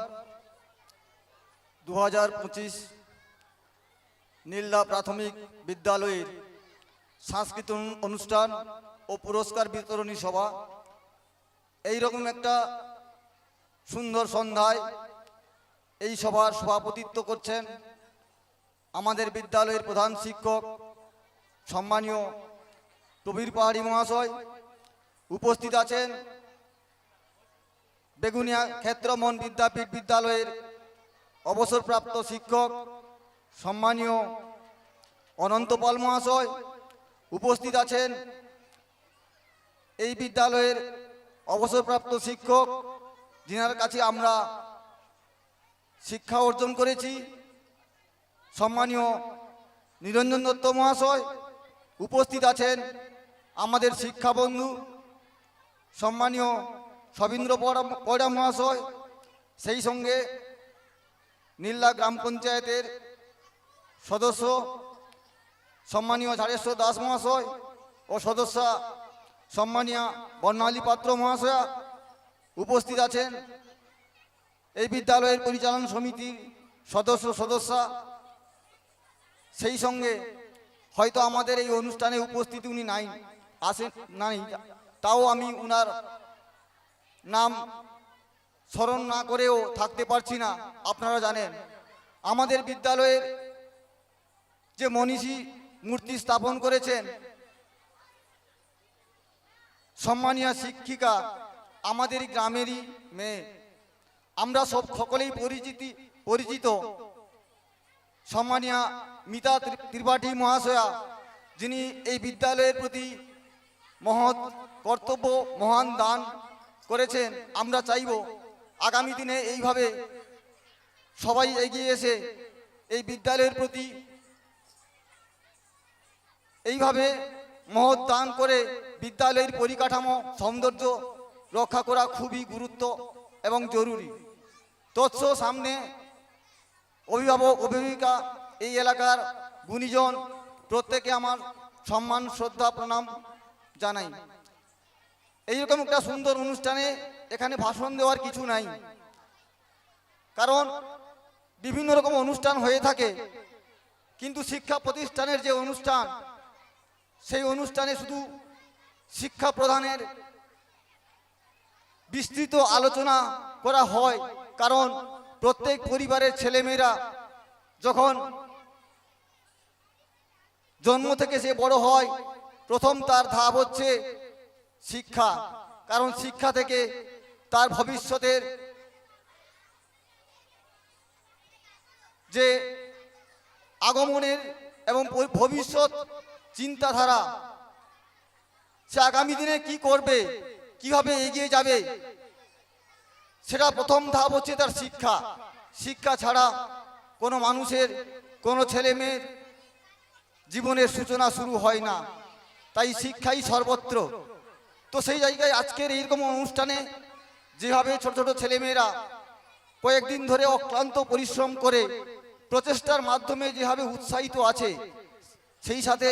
2025 নীলদা প্রাথমিক বিদ্যালয়ের সাংস্কৃতিক অনুষ্ঠান ও পুরস্কার বিতরণী সভা, এইরকম একটা সুন্দর সন্ধ্যায় এই সভার সভাপতিত্ব করছেন আমাদের বিদ্যালয়ের প্রধান শিক্ষক সম্মানীয় প্রবীর পাহাড়ি মহাশয়। উপস্থিত আছেন বেগুনিয়া ক্ষেত্রমন বিদ্যাপীঠ বিদ্যালয়ের অবসরপ্রাপ্ত শিক্ষক সম্মানীয় অনন্ত পাল মহাশয়। উপস্থিত আছেন এই বিদ্যালয়ের অবসরপ্রাপ্ত শিক্ষক, যিনার কাছে আমরা শিক্ষা অর্জন করেছি, সম্মানীয় নিরঞ্জন দত্ত মহাশয়। উপস্থিত আছেন আমাদের শিক্ষা বন্ধু সম্মানীয় সবীন্দ্র পয়রা মহাশয়। সেই সঙ্গে নীল্লা গ্রাম পঞ্চায়েতের সদস্য সম্মানীয় ঝাড়েশ্বর দাস মহাশয় ও সদস্যা সম্মানীয় বর্ণালী পাত্র মহাশয়া উপস্থিত আছেন। এই বিদ্যালয়ের পরিচালন সমিতির সদস্যা, সেই সঙ্গে হয়তো আমাদের এই অনুষ্ঠানে উপস্থিত উনি নাই, তাও আমি উনার নাম স্মরণ না করেও থাকতে পারছি না। আপনারা জানেন আমাদের বিদ্যালয়ের যে মনীষী মূর্তি স্থাপন করেছেন সম্মানীয় শিক্ষিকা, আমাদের গ্রামেরই মেয়ে, আমরা সকলেই পরিচিত সম্মানীয় মিতা ত্রিপাঠী মহাশয়া, যিনি এই বিদ্যালয়ের প্রতি মহৎ কর্তব্য, মহান দান করেছেন। আমরা চাইব আগামী দিনে এইভাবে সবাই এগিয়ে এসে এই বিদ্যালয়ের প্রতি এইভাবে মহৎ দান করে বিদ্যালয়ের পরিকাঠামো সৌন্দর্য রক্ষা করা খুবই গুরুত্ব এবং জরুরি। তৎস সামনে অভিভাবক, অভিভাবিকা, এই এলাকার গুণীজন প্রত্যেকে আমার সম্মান, শ্রদ্ধা, প্রণাম জানাই। এইরকম একটা সুন্দর অনুষ্ঠানে এখানে ভাষণ দেওয়ার কিছু নাই, কারণ বিভিন্ন রকম অনুষ্ঠান হয়ে থাকে, কিন্তু শিক্ষা প্রতিষ্ঠানের যে অনুষ্ঠান, সেই অনুষ্ঠানে শুধু শিক্ষা প্রদানের বিস্তৃত আলোচনা করা হয়। কারণ প্রত্যেক পরিবারের ছেলেমেয়েরা যখন জন্ম থেকে সে বড় হয়, প্রথম তার ধাপ হচ্ছে শিক্ষা। কারণ শিক্ষা থেকে তার ভবিষ্যতের যে আগমনের এবং ভবিষ্যৎ চিন্তাধারা, সে আগামী দিনে কি করবে, কিভাবে এগিয়ে যাবে, সেটা প্রথম ধাপ হচ্ছে তার শিক্ষা। শিক্ষা ছাড়া কোনো মানুষের, কোনো ছেলে মেয়ের জীবনের সূচনা শুরু হয় না। তাই শিক্ষাই সর্বত্র। তো সেই জায়গায় আজকের এইরকম অনুষ্ঠানে যেভাবে ছোট ছোট ছেলেমেয়েরা কয়েকদিন ধরে অক্লান্ত পরিশ্রম করে প্রচেষ্টার মাধ্যমে যেভাবে উৎসাহিত আছে, সেই সাথে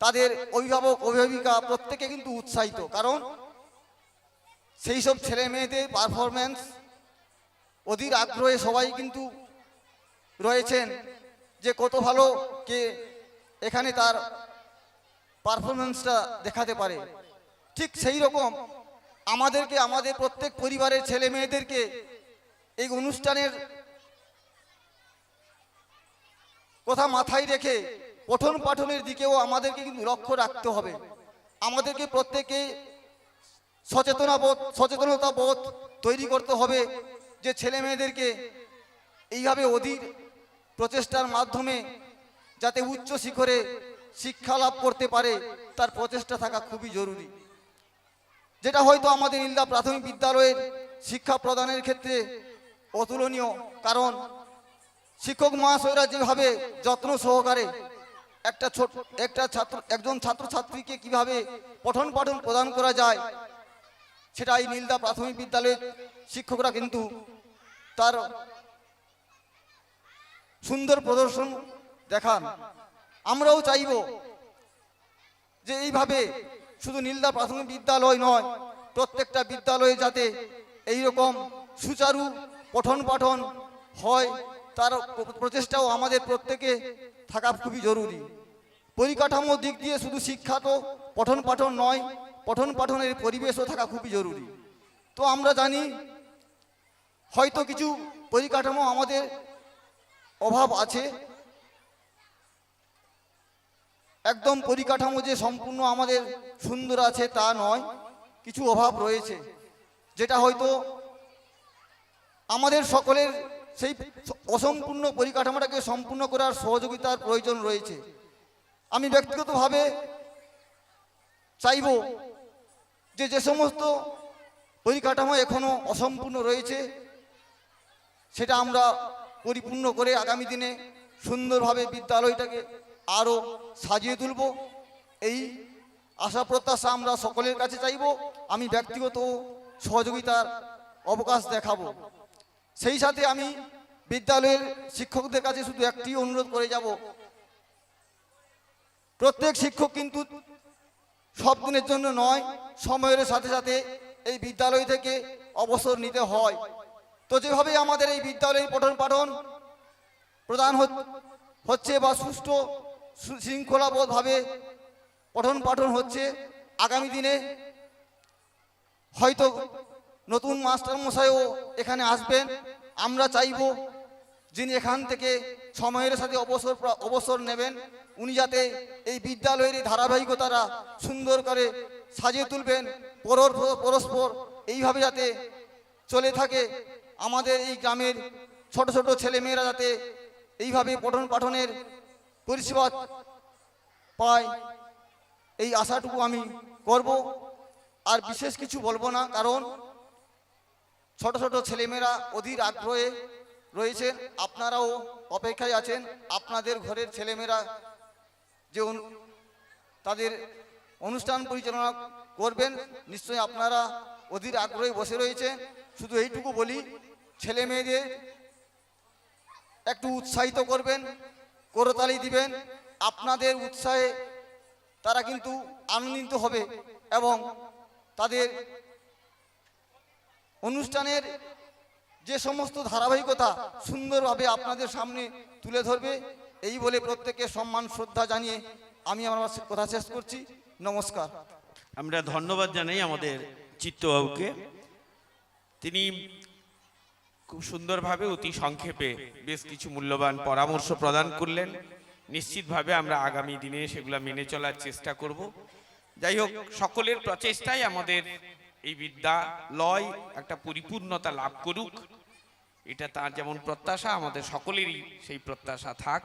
তাদের অভিভাবক, অভিভাবিকা প্রত্যেকে কিন্তু উৎসাহিত। কারণ সেই সব ছেলে মেয়েদের পারফরমেন্স, অধীর আগ্রহে সবাই কিন্তু রয়েছেন যে কত ভালো কে এখানে তার পারফরমেন্সটা দেখাতে পারে। ঠিক সেই রকম আমাদেরকে, আমাদের প্রত্যেক পরিবারের ছেলে মেয়েদেরকে এই অনুষ্ঠানের কথা মাথায় রেখে পঠন পাঠনের দিকেও আমাদেরকে কিন্তু লক্ষ্য রাখতে হবে। আমাদেরকে প্রত্যেকে সচেতনতা বোধ তৈরি করতে হবে যে ছেলে মেয়েদেরকে এইভাবে অধীর প্রচেষ্টার মাধ্যমে যাতে উচ্চ শিখরে শিক্ষা লাভ করতে পারে, তার প্রচেষ্টা থাকা খুবই জরুরি। যেটা হয়তো আমাদের নীলদা প্রাথমিক বিদ্যালয়ের শিক্ষা প্রদানের ক্ষেত্রে অতুলনীয়। কারণ শিক্ষক মহাশয়রা যেভাবে যত্ন সহকারে একজন ছাত্রছাত্রীকে কিভাবে পঠন পাঠন প্রদান করা যায়, সেটা এই নীলদা প্রাথমিক বিদ্যালয়ের শিক্ষকরা কিন্তু তার সুন্দর প্রদর্শন দেখান। আমরাও চাইব যে এইভাবে শুধু নীলদা প্রাথমিক বিদ্যালয় নয়, প্রত্যেকটা বিদ্যালয়ে যাতে এইরকম সুচারু পঠন পাঠন হয়, তার প্রচেষ্টাও আমাদের প্রত্যেকে থাকা খুবই জরুরি। পরিকাঠামোর দিক দিয়ে শুধু শিক্ষা তো পঠন পাঠন নয়, পঠন পাঠনের পরিবেশও থাকা খুবই জরুরি। তো আমরা জানি হয়তো কিছু পরিকাঠামো আমাদের অভাব আছে, একদম পরিকাঠামো যে সম্পূর্ণ আমাদের সুন্দর আছে তা নয়, কিছু অভাব রয়েছে, যেটা হয়তো আমাদের সকলের সেই অসম্পূর্ণ পরিকাঠামোটাকে সম্পূর্ণ করার সহযোগিতার প্রয়োজন রয়েছে। আমি ব্যক্তিগতভাবে চাইব যে যে সমস্ত পরিকাঠামো এখনো অসম্পূর্ণ রয়েছে, সেটা আমরা পরিপূর্ণ করে আগামী দিনে সুন্দরভাবে বিদ্যালয়টাকে আরও সাজিয়ে তুলব, এই আশা প্রত্যাশা আমরা সকলের কাছে চাইব। আমি ব্যক্তিগত সহযোগিতার অবকাশ দেখাবো। সেই সাথে আমি বিদ্যালয়ের শিক্ষকদের কাছে শুধু একটি অনুরোধ করে যাব, প্রত্যেক শিক্ষক কিন্তু সব দিনের জন্য নয়, সময়ের সাথে সাথে এই বিদ্যালয় থেকে অবসর নিতে হয়। তো যেভাবে আমাদের এই বিদ্যালয়ের পঠন পাঠন প্রদান হচ্ছে বা সুষ্ঠু শৃঙ্খলাবোধভাবে পঠন পাঠন হচ্ছে, আগামী দিনে হয়তো নতুন মাস্টার মশাইও এখানে আসবেন। আমরা চাইব যিনি এখান থেকে সময়ের সাথে অবসর নেবেন, উনি যাতে এই বিদ্যালয়ের এই ধারাবাহিকতারা সুন্দর করে সাজিয়ে তুলবেন, পরস্পর এইভাবে যাতে চলে থাকে। আমাদের এই গ্রামের ছোট ছোট ছেলেমেয়েরা যাতে এইভাবে পঠন পাঠনের পরিষেবা পায়, এই আশাটুকু আমি করব। আর বিশেষ কিছু বলবো না, কারণ ছোট ছোট ছেলেমেয়েরা অধীর আগ্রহে রয়েছেন, আপনারাও অপেক্ষায় আছেন। আপনাদের ঘরের ছেলেমেয়েরা যে তাদের অনুষ্ঠান পরিচালনা করবেন, নিশ্চয়ই আপনারা অধীর আগ্রহে বসে রয়েছেন। শুধু এইটুকু বলি, ছেলে মেয়েদের একটু উৎসাহিত করবেন, করতালি দিবেন। আপনাদের উৎসাহে তারা কিন্তু আনন্দিত হবে এবং তাদের অনুষ্ঠানের যে সমস্ত ধারাবাহিকতা সুন্দরভাবে আপনাদের সামনে তুলে ধরবে। এই বলে প্রত্যেককে সম্মান শ্রদ্ধা জানিয়ে আমি আমার কথা শেষ করছি। নমস্কার। আমরা ধন্যবাদ জানাই আমাদের চিত্তবাবুকে। তিনি খুব সুন্দরভাবে অতি সংক্ষেপে বেশ কিছু মূল্যবান পরামর্শ প্রদান করলেন। নিশ্চিতভাবে আমরা আগামী দিনে সেগুলো মেনে চলার চেষ্টা করব। যাই হোক, সকলের প্রচেষ্টায় আমাদের এই বিদ্যালয় একটা পরিপূর্ণতা লাভ করুক, এটা তার যেমন প্রত্যাশা, আমাদের সকলেরই সেই প্রত্যাশা থাক।